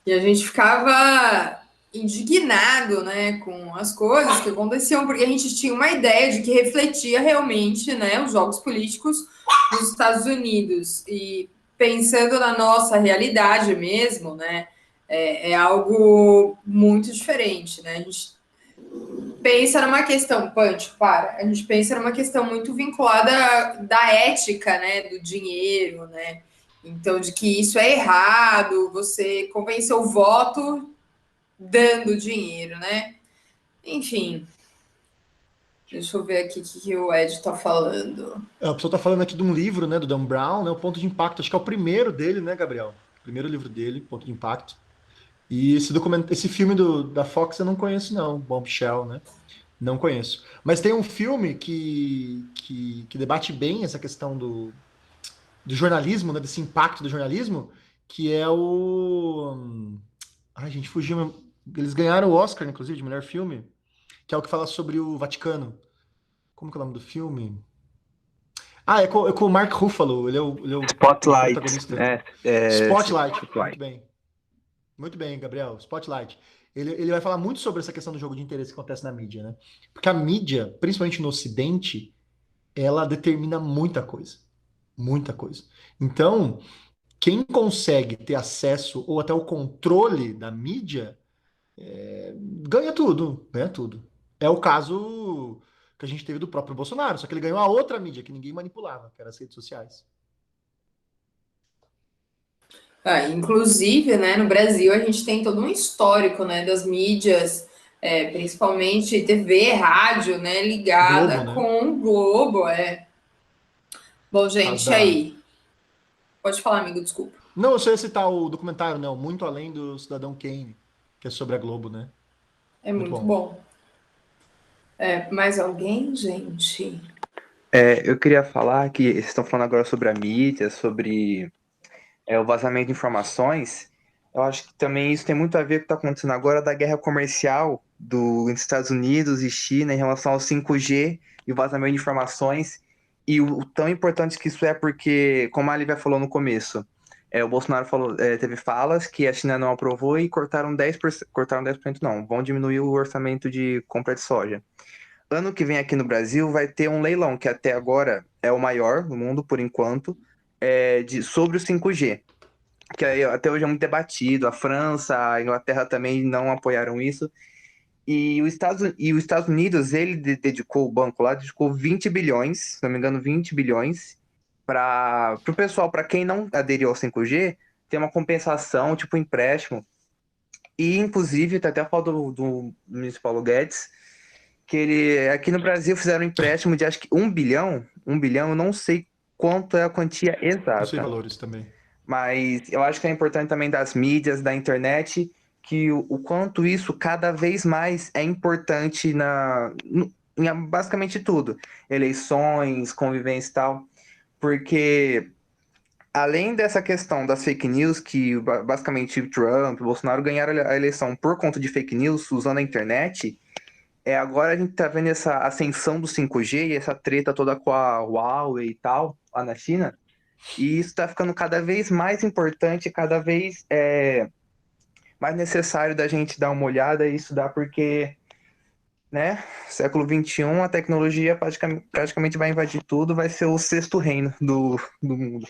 E a gente ficava indignado, né, com as coisas que aconteciam, porque a gente tinha uma ideia de que refletia realmente, né, os jogos políticos dos Estados Unidos. E pensando na nossa realidade mesmo, né, é algo muito diferente, né? A gente pensa numa questão, Punch, para. A gente pensa numa questão muito vinculada da ética, né, do dinheiro, né? Então, de que isso é errado, você convencer o voto dando dinheiro, né? Enfim, deixa eu ver aqui o que o Ed tá falando. A pessoa tá falando aqui de um livro, né, do Dan Brown, né, o Ponto de Impacto. Acho que é o primeiro dele, né, Gabriel? O primeiro livro dele, Ponto de Impacto. E esse filme da Fox eu não conheço, não, Bombshell, né? Não conheço. Mas tem um filme que debate bem essa questão do jornalismo, né, desse impacto do jornalismo, que é o... Ai, gente, fugiu. Eles ganharam o Oscar, inclusive, de melhor filme, que é o que fala sobre o Vaticano. Como que é o nome do filme? Ah, é com o Mark Ruffalo, ele é o Spotlight. protagonista. É, Spotlight, muito Spotlight. bem. Muito bem, Gabriel. Spotlight. Ele vai falar muito sobre essa questão do jogo de interesse que acontece na mídia, né? Porque a mídia, principalmente no Ocidente, ela determina muita coisa. Muita coisa. Então, quem consegue ter acesso ou até o controle da mídia, ganha tudo, ganha tudo. É o caso que a gente teve do próprio Bolsonaro, só que ele ganhou a outra mídia que ninguém manipulava, que eram as redes sociais. Inclusive, né, no Brasil a gente tem todo um histórico, né, das mídias principalmente TV, rádio, né, ligada Globo, né? com o Globo. Bom, Por causa gente, da... aí. Pode falar, amigo, desculpa. Não, eu só ia citar o documentário, né? O Muito Além do Cidadão Kane, que é sobre a Globo, né? É Muito muito bom. bom. Mais alguém, gente? Eu queria falar que vocês estão falando agora sobre a mídia, sobre o vazamento de informações. Eu acho que também isso tem muito a ver com o que está acontecendo agora da guerra comercial dos Estados Unidos e China em relação ao 5G e o vazamento de informações. E o tão importante que isso é porque, como a Lívia falou no começo, o Bolsonaro falou, teve falas que a China não aprovou e cortaram 10%, cortaram 10% não, vão diminuir o orçamento de compra de soja. Ano que vem aqui no Brasil vai ter um leilão, que até agora é o maior no mundo, por enquanto, sobre o 5G, que até hoje é muito debatido. A França, a Inglaterra também não apoiaram isso. E os Estados Unidos, ele dedicou, o banco lá, dedicou 20 bilhões, se não me engano, 20 bilhões, para o pessoal, para quem não aderiu ao 5G, ter uma compensação, tipo empréstimo. E, inclusive, tá até a foto do ministro Paulo Guedes, que ele aqui no Brasil fizeram um empréstimo de acho que 1 bilhão, eu não sei quanto é a quantia Não sei exata, valores também. mas eu acho que é importante também das mídias, da internet, que o quanto isso cada vez mais é importante em basicamente tudo, eleições, convivência e tal, porque além dessa questão das fake news, que basicamente Trump, Bolsonaro ganharam a eleição por conta de fake news usando a internet. Agora a gente tá vendo essa ascensão do 5G e essa treta toda com a Huawei e tal, lá na China, e isso tá ficando cada vez mais importante, cada vez mais necessário da gente dar uma olhada e estudar, porque, né, século XXI, a tecnologia praticamente vai invadir tudo, vai ser o sexto reino do mundo.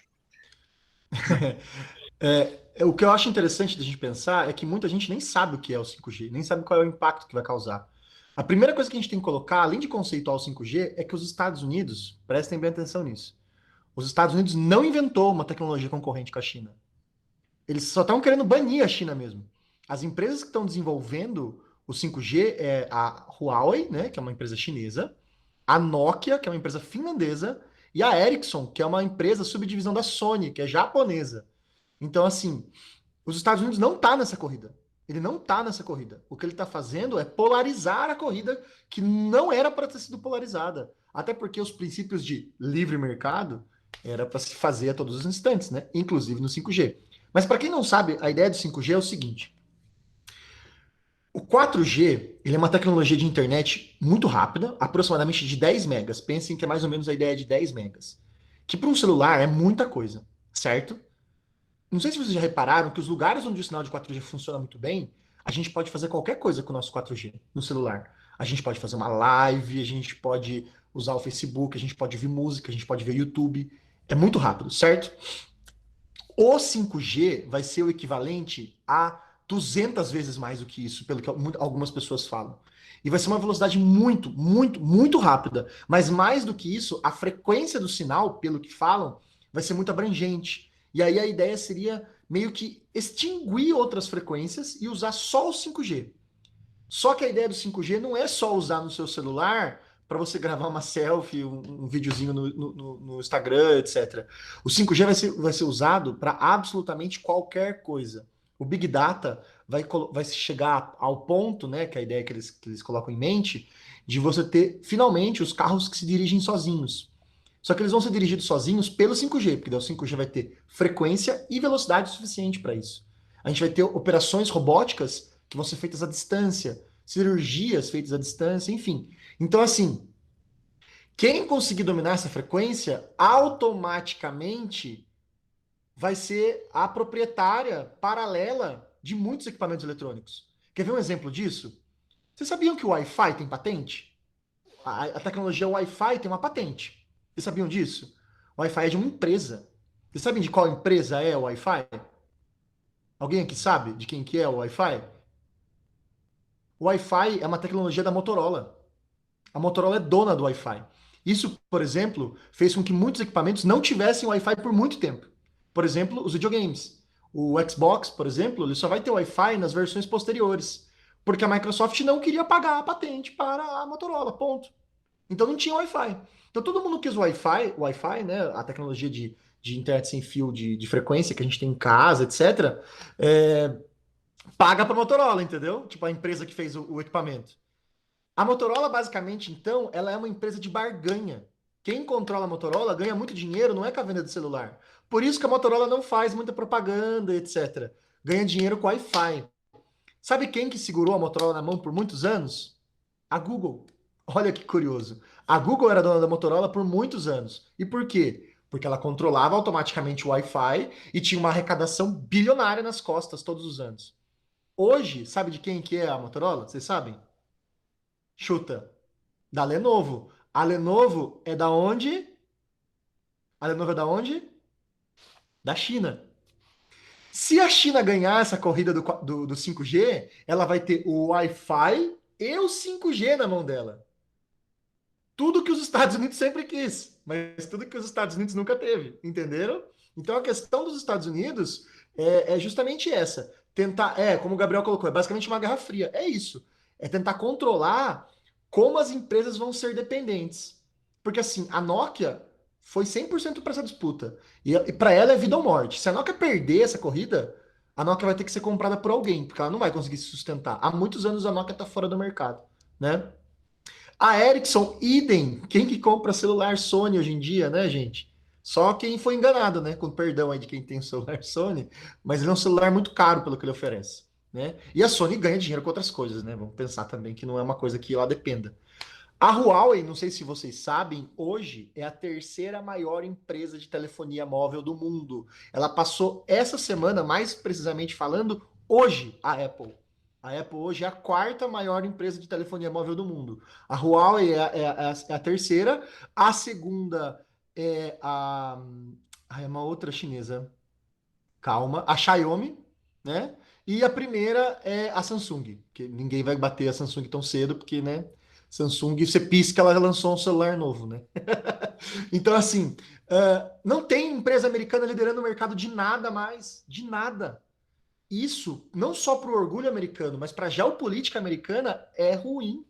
O que eu acho interessante da gente pensar é que muita gente nem sabe o que é o 5G, nem sabe qual é o impacto que vai causar. A primeira coisa que a gente tem que colocar, além de conceituar o 5G, é que os Estados Unidos, prestem bem atenção nisso, os Estados Unidos não inventou uma tecnologia concorrente com a China. Eles só estão querendo banir a China mesmo. As empresas que estão desenvolvendo o 5G é a Huawei, né, que é uma empresa chinesa, a Nokia, que é uma empresa finlandesa, e a Ericsson, que é uma empresa subdivisão da Sony, que é japonesa. Então, assim, os Estados Unidos não tá nessa corrida. Ele não tá nessa corrida. O que ele tá fazendo é polarizar a corrida que não era para ter sido polarizada. Até porque os princípios de livre mercado era para se fazer a todos os instantes, né? Inclusive no 5G. Mas para quem não sabe, a ideia do 5G é o seguinte: o 4G, ele é uma tecnologia de internet muito rápida, aproximadamente de 10 megas. Pensem que é mais ou menos a ideia de 10 megas. Que para um celular é muita coisa, certo? Não sei se vocês já repararam que os lugares onde o sinal de 4G funciona muito bem, a gente pode fazer qualquer coisa com o nosso 4G no celular. A gente pode fazer uma live, a gente pode usar o Facebook, a gente pode ouvir música, a gente pode ver YouTube. É muito rápido, certo? O 5G vai ser o equivalente a 200 vezes mais do que isso, pelo que algumas pessoas falam. E vai ser uma velocidade muito, muito, muito rápida. Mas mais do que isso, a frequência do sinal, pelo que falam, vai ser muito abrangente. E aí a ideia seria meio que extinguir outras frequências e usar só o 5G. Só que a ideia do 5G não é só usar no seu celular para você gravar uma selfie, um videozinho no Instagram, etc. O 5G vai ser usado para absolutamente qualquer coisa. O Big Data vai chegar ao ponto, né, que é a ideia que eles colocam em mente, de você ter, finalmente, os carros que se dirigem sozinhos. Só que eles vão ser dirigidos sozinhos pelo 5G, porque daí o 5G vai ter frequência e velocidade suficiente para isso. A gente vai ter operações robóticas que vão ser feitas à distância, cirurgias feitas à distância, enfim. Então, assim, quem conseguir dominar essa frequência, automaticamente vai ser a proprietária paralela de muitos equipamentos eletrônicos. Quer ver um exemplo disso? Vocês sabiam que o Wi-Fi tem patente? A tecnologia Wi-Fi tem uma patente. Vocês sabiam disso? O Wi-Fi é de uma empresa. Vocês sabem de qual empresa é o Wi-Fi? Alguém aqui sabe de quem que é o Wi-Fi? O Wi-Fi é uma tecnologia da Motorola. A Motorola é dona do Wi-Fi. Isso, por exemplo, fez com que muitos equipamentos não tivessem Wi-Fi por muito tempo. Por exemplo, os videogames. O Xbox, por exemplo, ele só vai ter Wi-Fi nas versões posteriores. Porque a Microsoft não queria pagar a patente para a Motorola, ponto. Então não tinha Wi-Fi. Então todo mundo quis o Wi-Fi, né, a tecnologia de internet sem fio de frequência que a gente tem em casa, etc., paga para a Motorola, entendeu? Tipo a empresa que fez o equipamento. A Motorola, basicamente, então, ela é uma empresa de barganha. Quem controla a Motorola ganha muito dinheiro, não é com a venda de celular. Por isso que a Motorola não faz muita propaganda, etc. Ganha dinheiro com Wi-Fi. Sabe quem que segurou a Motorola na mão por muitos anos? A Google. Olha que curioso. A Google era dona da Motorola por muitos anos. E por quê? Porque ela controlava automaticamente o Wi-Fi e tinha uma arrecadação bilionária nas costas todos os anos. Hoje, sabe de quem que é a Motorola? Vocês sabem? Chuta. Da Lenovo. A Lenovo é da onde? A Lenovo é da onde? Da China. Se a China ganhar essa corrida do 5G, ela vai ter o Wi-Fi e o 5G na mão dela. Tudo que os Estados Unidos sempre quis, mas tudo que os Estados Unidos nunca teve, entenderam? Então a questão dos Estados Unidos é justamente essa. Tentar, como o Gabriel colocou, é basicamente uma guerra fria. É isso. É tentar controlar como as empresas vão ser dependentes. Porque assim, a Nokia foi 100% para essa disputa. E para ela é vida ou morte. Se a Nokia perder essa corrida, a Nokia vai ter que ser comprada por alguém, porque ela não vai conseguir se sustentar. Há muitos anos a Nokia está fora do mercado, né? A Ericsson, idem. Quem que compra celular Sony hoje em dia, né, gente? Só quem foi enganado, né? Com perdão aí de quem tem o celular Sony, mas ele é um celular muito caro pelo que ele oferece, né? E a Sony ganha dinheiro com outras coisas, né? Vamos pensar também que não é uma coisa que ela dependa. A Huawei, não sei se vocês sabem, hoje é a terceira maior empresa de telefonia móvel do mundo. Ela passou essa semana, mais precisamente falando, hoje, a Apple. A Apple hoje é a quarta maior empresa de telefonia móvel do mundo. A Huawei é a terceira. A segunda é é uma outra chinesa. Calma. A Xiaomi, né? E a primeira é a Samsung, que ninguém vai bater a Samsung tão cedo, porque, né? Samsung, você pisca, ela lançou um celular novo, né? Então, assim, não tem empresa americana liderando o mercado de nada mais, de nada. Isso, não só para o orgulho americano, mas para a geopolítica americana, é ruim.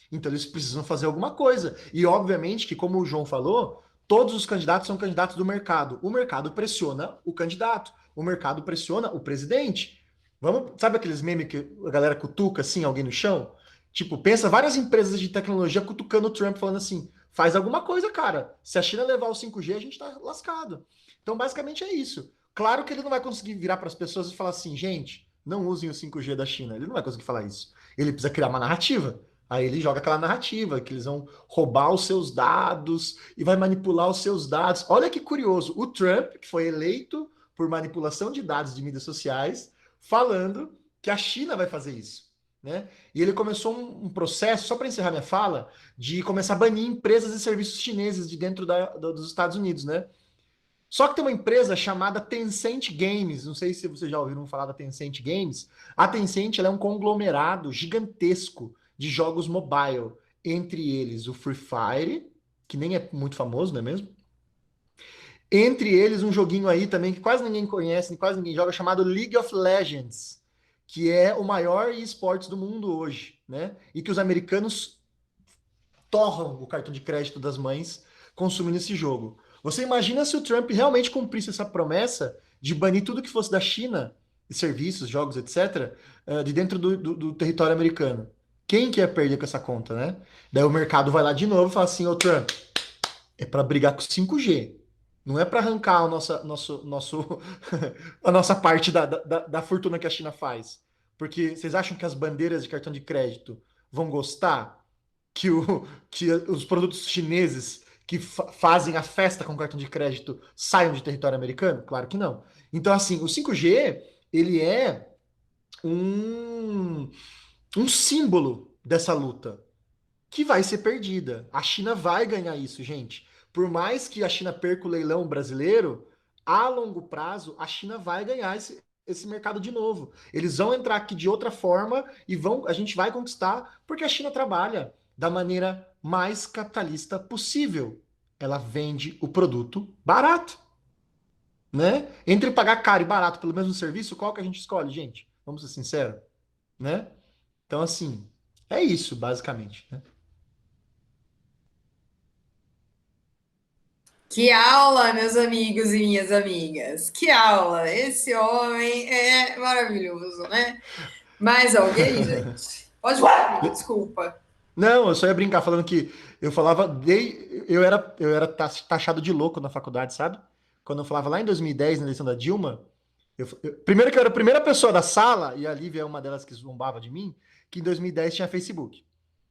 Então, eles precisam fazer alguma coisa. E, obviamente, que, como o João falou, todos os candidatos são candidatos do mercado. O mercado pressiona o candidato. O mercado pressiona o presidente. Vamos, sabe aqueles memes que a galera cutuca, assim, alguém no chão? Tipo, pensa várias empresas de tecnologia cutucando o Trump, falando assim, faz alguma coisa, cara. Se a China levar o 5G, a gente tá lascado. Então, basicamente é isso. Claro que ele não vai conseguir virar para as pessoas e falar assim, gente, não usem o 5G da China. Ele não vai conseguir falar isso. Ele precisa criar uma narrativa. Aí ele joga aquela narrativa que eles vão roubar os seus dados e vai manipular os seus dados. Olha que curioso. O Trump, que foi eleito por manipulação de dados de mídias sociais, falando que a China vai fazer isso, né? E ele começou um processo, só para encerrar minha fala, de começar a banir empresas e serviços chineses de dentro dos Estados Unidos, né? Só que tem uma empresa chamada Tencent Games, não sei se vocês já ouviram falar da Tencent Games. A Tencent ela é um conglomerado gigantesco de jogos mobile, entre eles o Free Fire, que nem é muito famoso, não é mesmo? Entre eles um joguinho aí também que quase ninguém conhece, quase ninguém joga, chamado League of Legends, que é o maior esportes do mundo hoje, né? E que os americanos torram o cartão de crédito das mães consumindo esse jogo. Você imagina se o Trump realmente cumprisse essa promessa de banir tudo que fosse da China, serviços, jogos, etc., de dentro do território americano. Quem que ia perder com essa conta, né? Daí o mercado vai lá de novo e fala assim, ô Trump, é para brigar com 5G. Não é para arrancar a nossa parte da fortuna que a China faz. Porque vocês acham que as bandeiras de cartão de crédito vão gostar que os produtos chineses que fazem a festa com cartão de crédito saiam de território americano? Claro que não. Então, assim, o 5G, ele é um, um símbolo dessa luta que vai ser perdida. A China vai ganhar isso, gente. Por mais que a China perca o leilão brasileiro, a longo prazo, a China vai ganhar esse mercado de novo. Eles vão entrar aqui de outra forma e a gente vai conquistar, porque a China trabalha da maneira mais capitalista possível. Ela vende o produto barato, né? Entre pagar caro e barato pelo mesmo serviço, qual que a gente escolhe, gente? Vamos ser sinceros, né? Então, assim, é isso, basicamente, né? Que aula, meus amigos e minhas amigas. Que aula. Esse homem é maravilhoso, né? Mais alguém, gente? Pode falar, amigo, desculpa. Não, eu só ia brincar falando que eu falava, eu era taxado de louco na faculdade, sabe? Quando eu falava lá em 2010, na eleição da Dilma, primeiro que eu era a primeira pessoa da sala, e a Lívia é uma delas que zombava de mim, que em 2010 tinha Facebook,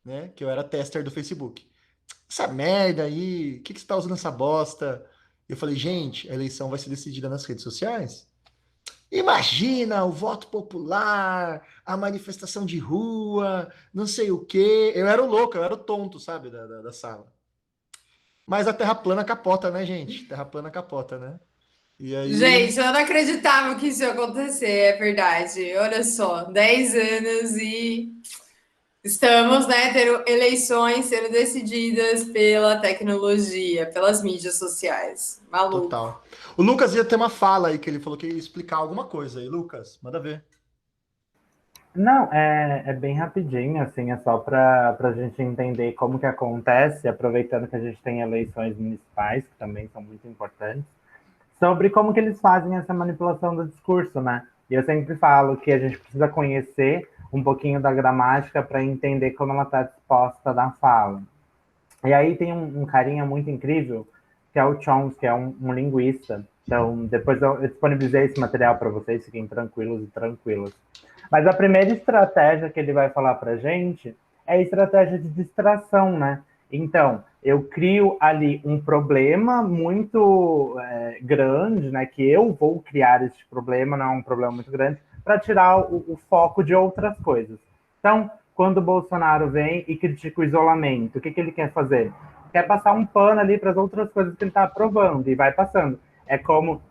né? Que eu era tester do Facebook. Essa merda aí, o que você tá usando essa bosta? Eu falei, gente, a eleição vai ser decidida nas redes sociais. Imagina o voto popular, a manifestação de rua, não sei o quê. Eu era o louco, eu era o tonto, sabe, da sala. Mas a Terra plana capota, né, gente? Terra plana capota, né? E aí, Gente, eu não acreditava que isso ia acontecer, é verdade. Olha só, 10 anos e estamos, né, tendo eleições sendo decididas pela tecnologia, pelas mídias sociais. Maluco. total. O Lucas ia ter uma fala aí que ele falou que ia explicar alguma coisa aí. Lucas, manda ver. Não, é bem rapidinho, assim, é só para a gente entender como que acontece, aproveitando que a gente tem eleições municipais, que também são muito importantes, sobre como que eles fazem essa manipulação do discurso, né? E eu sempre falo que a gente precisa conhecer um pouquinho da gramática para entender como ela está disposta na fala. E aí tem um carinha muito incrível, que é o Chomsky, que é um linguista. Então, depois eu disponibilizei esse material para vocês, fiquem tranquilos e tranquilas. Mas a primeira estratégia que ele vai falar para a gente é a estratégia de distração, né? Então, eu crio ali um problema muito grande, né? Que eu vou criar esse problema, não é um problema muito grande, para tirar o foco de outras coisas. Então, quando o Bolsonaro vem e critica o isolamento, o que ele quer fazer? Quer passar um pano ali para as outras coisas que ele está aprovando e vai passando. É como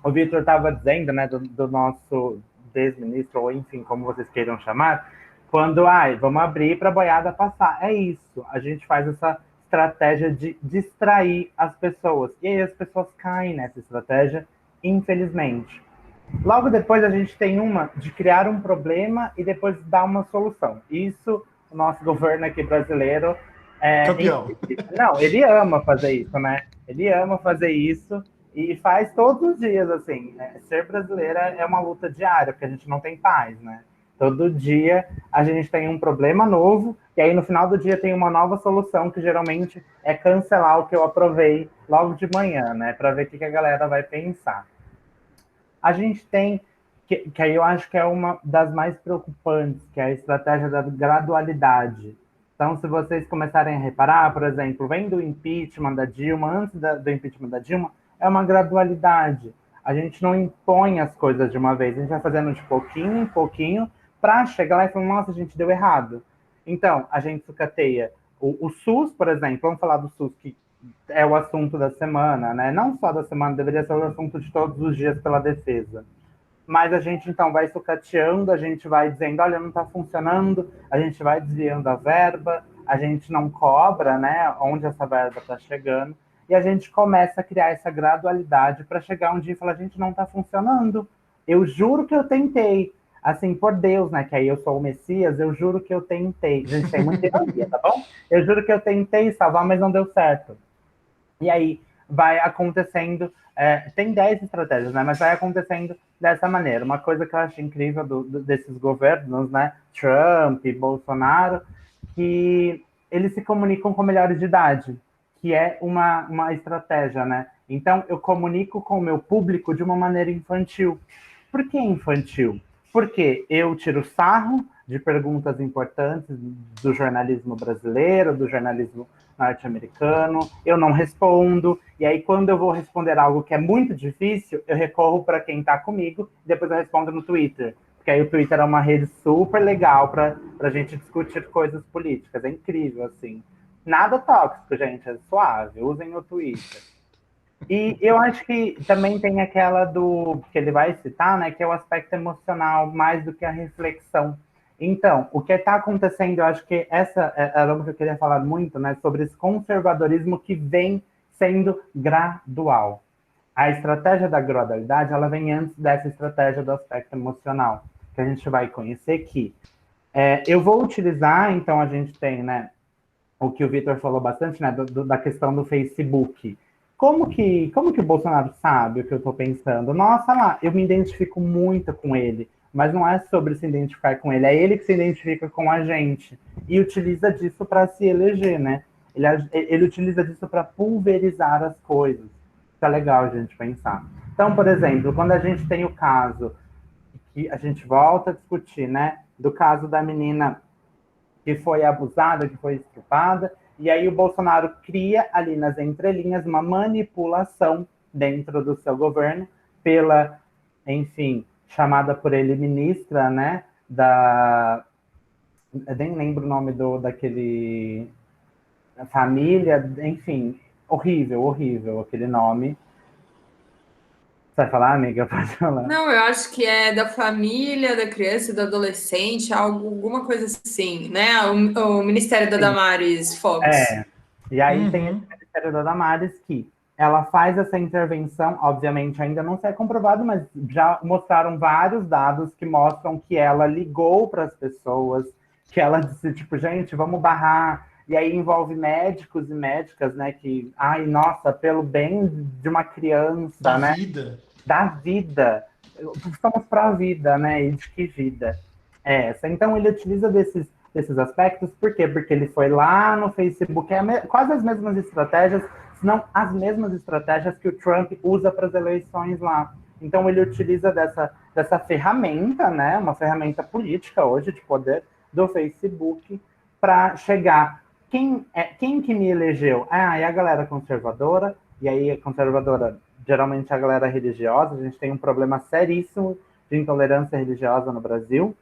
o Vitor estava dizendo, né, do nosso desministro, ou enfim, como vocês queiram chamar, quando, vamos abrir para a boiada passar. É isso, a gente faz essa estratégia de distrair as pessoas. E aí as pessoas caem nessa estratégia, infelizmente. Logo depois a gente tem uma de criar um problema e depois dar uma solução. Isso, o nosso governo aqui brasileiro, Campeão. não, ele ama fazer isso, né? Ele ama fazer isso e faz todos os dias, assim. Ser brasileiro é uma luta diária, porque a gente não tem paz, né? Todo dia a gente tem um problema novo, e aí no final do dia tem uma nova solução, que geralmente é cancelar o que eu aprovei logo de manhã, né? Para ver o que a galera vai pensar. A gente tem, que aí eu acho que é uma das mais preocupantes, que é a estratégia da gradualidade. Então, se vocês começarem a reparar, por exemplo, vem do impeachment da Dilma, antes do impeachment da Dilma, é uma gradualidade. A gente não impõe as coisas de uma vez, a gente vai fazendo de pouquinho em pouquinho, para chegar lá e falar, nossa, a gente deu errado. Então, a gente sucateia o SUS, por exemplo, vamos falar do SUS, que é o assunto da semana, né? Não só da semana, deveria ser o assunto de todos os dias pela defesa. Mas a gente, então, vai sucateando, a gente vai dizendo, olha, não está funcionando, a gente vai desviando a verba, a gente não cobra, né, onde essa verba está chegando, e a gente começa a criar essa gradualidade para chegar um dia e falar, gente, não está funcionando. Eu juro que eu tentei. Assim, por Deus, né, que aí eu sou o Messias, eu juro que eu tentei. A gente tem muita ironia, tá bom? Eu juro que eu tentei salvar, mas não deu certo. E aí vai acontecendo, tem 10 estratégias, né? Mas vai acontecendo dessa maneira. Uma coisa que eu acho incrível desses governos, né? Trump, Bolsonaro, que eles se comunicam com melhores de idade, que é uma estratégia, né? Então, eu comunico com o meu público de uma maneira infantil. Por que infantil? Porque eu tiro sarro de perguntas importantes do jornalismo brasileiro, do jornalismo norte-americano, eu não respondo, e aí quando eu vou responder algo que é muito difícil, eu recorro para quem está comigo, e depois eu respondo no Twitter, porque aí o Twitter é uma rede super legal para a gente discutir coisas políticas, é incrível, assim. Nada tóxico, gente, é suave, usem o Twitter. E eu acho que também tem aquela que ele vai citar, né, que é o aspecto emocional, mais do que a reflexão. Então, o que está acontecendo, eu acho que essa era o que eu queria falar muito, né, sobre esse conservadorismo que vem sendo gradual. A estratégia da gradualidade, ela vem antes dessa estratégia do aspecto emocional, que a gente vai conhecer que Eu vou utilizar, então a gente tem, né, o que o Vitor falou bastante, né, da questão do Facebook. Como que o Bolsonaro sabe o que eu estou pensando? Nossa, lá, eu me identifico muito com ele, mas não é sobre se identificar com ele, é ele que se identifica com a gente e utiliza disso para se eleger, né? Ele utiliza disso para pulverizar as coisas. Isso é legal a gente pensar. Então, por exemplo, quando a gente tem o caso que a gente volta a discutir, né, do caso da menina que foi abusada, que foi estuprada, e aí o Bolsonaro cria ali nas entrelinhas uma manipulação dentro do seu governo pela, enfim, chamada por ele ministra, né, eu nem lembro o nome daquele família, enfim, horrível, horrível aquele nome. Você vai falar, amiga? Pode falar. Não, eu acho que é da família, da criança e do adolescente, alguma coisa assim, né? O Ministério da Sim. Damares Fox. E aí tem esse Uhum. Ministério da Damares que ela faz essa intervenção, obviamente ainda não se é comprovado, mas já mostraram vários dados que mostram que ela ligou para as pessoas, que ela disse, tipo, gente, vamos barrar. E aí envolve médicos e médicas, né, que, ai, nossa, pelo bem de uma criança, Da né, vida. da vida. Estamos para a vida, né? E de que vida é essa? Então, ele utiliza desses aspectos, por quê? Porque ele foi lá no Facebook, quase as mesmas estratégias, se não as mesmas estratégias que o Trump usa para as eleições lá. Então, ele utiliza dessa ferramenta, né? Uma ferramenta política hoje de poder do Facebook para chegar. Quem que me elegeu? É a galera conservadora, e aí a conservadora geralmente a galera religiosa, a gente tem um problema seríssimo de intolerância religiosa no Brasil.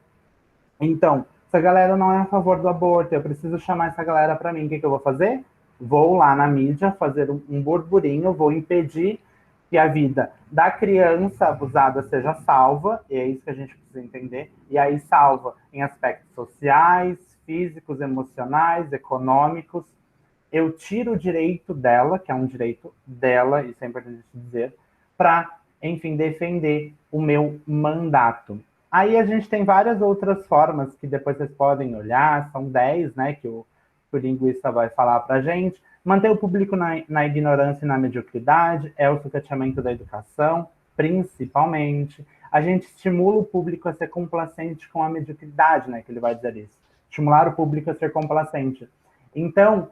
Então, se a galera não é a favor do aborto, eu preciso chamar essa galera para mim, o que eu vou fazer? Vou lá na mídia fazer um burburinho, vou impedir que a vida da criança abusada seja salva, e é isso que a gente precisa entender, e aí salva em aspectos sociais, físicos, emocionais, econômicos, eu tiro o direito dela, que é um direito dela, isso é importante dizer, para, enfim, defender o meu mandato. Aí a gente tem várias outras formas que depois vocês podem olhar, são 10, né, que o linguista vai falar para a gente. Manter o público na ignorância e na mediocridade é o sucateamento da educação, principalmente. A gente estimula o público a ser complacente com a mediocridade, né, que ele vai dizer isso. Estimular o público a ser complacente. Então,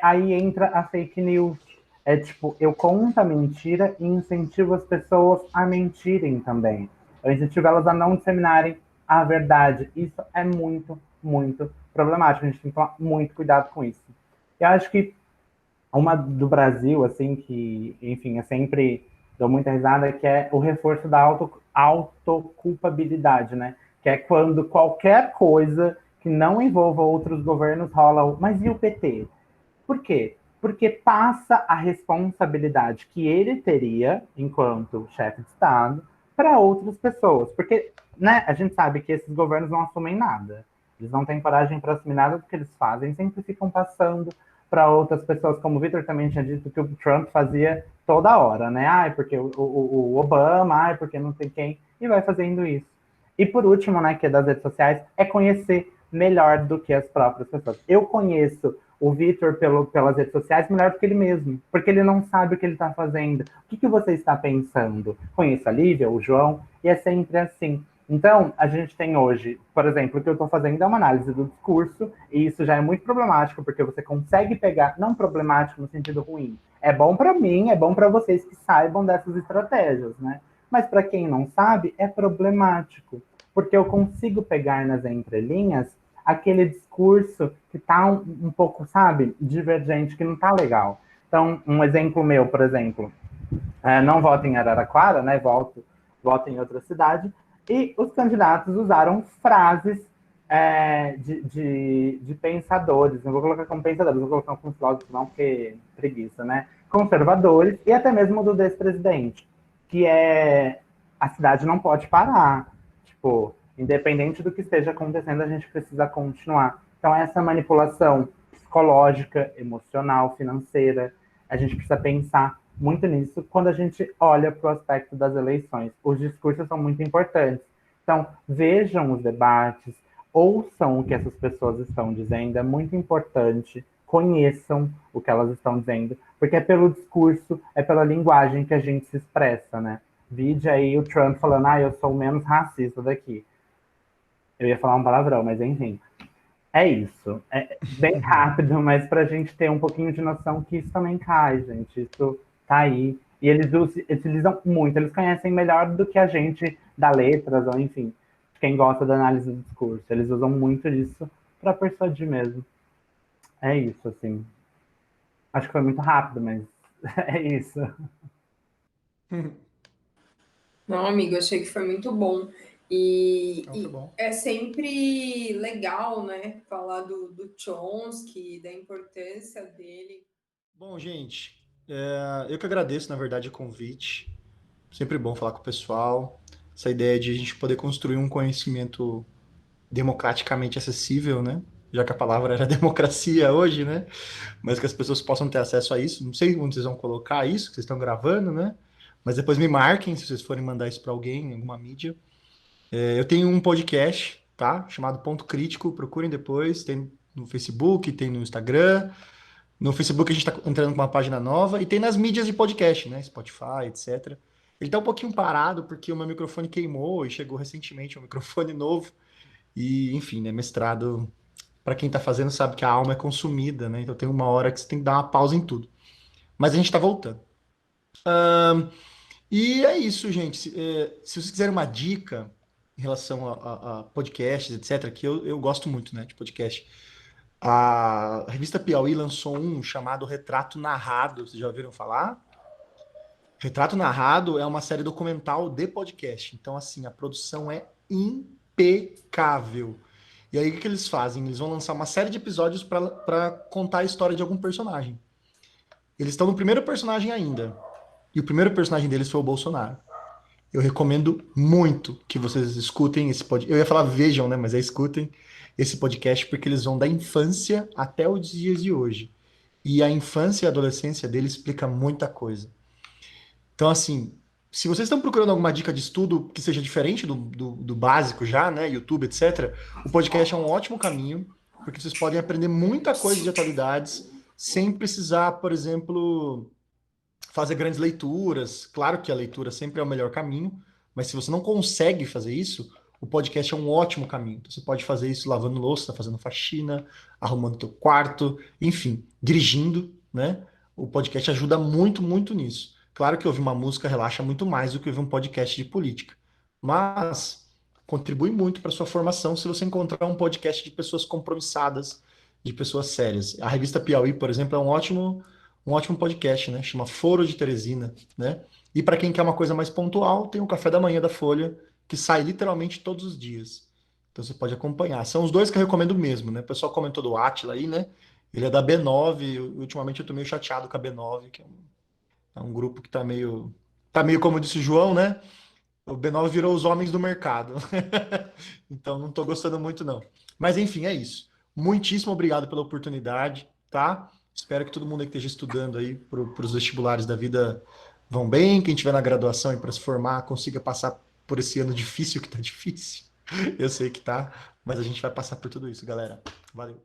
aí entra a fake news. É tipo, eu conto a mentira e incentivo as pessoas a mentirem também. Eu incentivo elas a não disseminarem a verdade. Isso é muito, muito problemático. A gente tem que tomar muito cuidado com isso. Eu acho que uma do Brasil, assim, que, enfim, eu sempre dou muita risada, que é o reforço da autoculpabilidade, né? Que é quando qualquer coisa que não envolva outros governos rola. Mas e o PT? Por quê? Porque passa a responsabilidade que ele teria, enquanto chefe de Estado, para outras pessoas. Porque, né, a gente sabe que esses governos não assumem nada. Eles não têm coragem para assumir nada do que eles fazem, sempre ficam passando para outras pessoas, como o Vitor também tinha dito que o Trump fazia toda hora, né? Ai, porque o Obama, ai, porque não sei quem, e vai fazendo isso. E por último, né, que é das redes sociais, é conhecer melhor do que as próprias pessoas. Eu conheço o Vitor pelas redes sociais melhor do que ele mesmo, porque ele não sabe o que ele está fazendo. O que você está pensando? Conheço a Lívia, o João, e é sempre assim. Então, a gente tem hoje, por exemplo, o que eu estou fazendo é uma análise do discurso, e isso já é muito problemático, porque você consegue pegar, não problemático no sentido ruim, é bom para mim, é bom para vocês que saibam dessas estratégias, né? Mas para quem não sabe, é problemático, porque eu consigo pegar nas entrelinhas aquele discurso que está um pouco, sabe, divergente, que não está legal. Então, um exemplo meu, por exemplo, não voto em Araraquara, né? Voto em outra cidade, e os candidatos usaram frases de pensadores, não vou colocar como pensadores, vou colocar como filósofos, não, porque preguiça, né? Conservadores, e até mesmo do despresidente, que é a cidade não pode parar. Tipo, independente do que esteja acontecendo, a gente precisa continuar. Então, essa manipulação psicológica, emocional, financeira, a gente precisa pensar muito nisso quando a gente olha para o aspecto das eleições. Os discursos são muito importantes. Então, vejam os debates, ouçam o que essas pessoas estão dizendo, é muito importante, conheçam o que elas estão dizendo, porque é pelo discurso, é pela linguagem que a gente se expressa, né? Vide aí o Trump falando, eu sou o menos racista daqui. Eu ia falar um palavrão, mas enfim. É isso. É bem rápido, mas para a gente ter um pouquinho de noção que isso também cai, gente. Isso tá aí. E eles utilizam muito, eles conhecem melhor do que a gente da letras, ou enfim, quem gosta da análise do discurso. Eles usam muito disso para persuadir mesmo. É isso, assim. Acho que foi muito rápido, mas é isso. Não, amigo, achei que foi muito bom. E, Não, foi bom. é sempre legal, né, falar do Chomsky, da importância dele. Bom, gente, eu que agradeço, na verdade, o convite. Sempre bom falar com o pessoal. Essa ideia de a gente poder construir um conhecimento democraticamente acessível, né? Já que a palavra era democracia hoje, né? Mas que as pessoas possam ter acesso a isso. Não sei onde vocês vão colocar isso, que vocês estão gravando, né? Mas depois me marquem se vocês forem mandar isso para alguém, em alguma mídia. Eu tenho um podcast, tá? Chamado Ponto Crítico. Procurem depois. Tem no Facebook, tem no Instagram. No Facebook a gente está entrando com uma página nova e tem nas mídias de podcast, né? Spotify, etc. Ele tá um pouquinho parado porque o meu microfone queimou e chegou recentemente um microfone novo. E, enfim, né? Mestrado, para quem tá fazendo, sabe que a alma é consumida, né? Então tem uma hora que você tem que dar uma pausa em tudo. Mas a gente tá voltando. E é isso, gente. Se vocês quiserem uma dica em relação a podcasts, etc., que eu gosto muito, né, de podcast. A revista Piauí lançou um chamado Retrato Narrado. Vocês já ouviram falar? Retrato Narrado é uma série documental de podcast. Então, assim, a produção é impecável. E aí, o que eles fazem? Eles vão lançar uma série de episódios para contar a história de algum personagem. Eles estão no primeiro personagem ainda. E o primeiro personagem deles foi o Bolsonaro. Eu recomendo muito que vocês escutem esse podcast. Eu ia falar vejam, né? Mas escutem esse podcast porque eles vão da infância até os dias de hoje. E a infância e a adolescência dele explica muita coisa. Então, assim, se vocês estão procurando alguma dica de estudo que seja diferente do básico já, né? YouTube, etc., o podcast é um ótimo caminho, porque vocês podem aprender muita coisa de atualidades sem precisar, por exemplo, fazer grandes leituras. Claro que a leitura sempre é o melhor caminho, mas se você não consegue fazer isso, o podcast é um ótimo caminho. Então, você pode fazer isso lavando louça, fazendo faxina, arrumando teu quarto, enfim, dirigindo, né? O podcast ajuda muito, muito nisso. Claro que ouvir uma música relaxa muito mais do que ouvir um podcast de política, mas contribui muito para sua formação se você encontrar um podcast de pessoas compromissadas, de pessoas sérias. A revista Piauí, por exemplo, é um ótimo podcast, né? Chama Foro de Teresina, né? E para quem quer uma coisa mais pontual, tem o Café da Manhã da Folha, que sai literalmente todos os dias. Então você pode acompanhar. São os dois que eu recomendo mesmo, né? O pessoal comentou do Átila aí, né? Ele é da B9, e ultimamente eu tô meio chateado com a B9, que é um grupo que tá meio como disse o João, né? O B9 virou os homens do mercado. Então não tô gostando muito, não. Mas enfim, é isso. Muitíssimo obrigado pela oportunidade, tá? Espero que todo mundo aí que esteja estudando aí para os vestibulares da vida vão bem. Quem estiver na graduação e para se formar consiga passar por esse ano difícil que tá difícil. Eu sei que tá, mas a gente vai passar por tudo isso, galera. Valeu.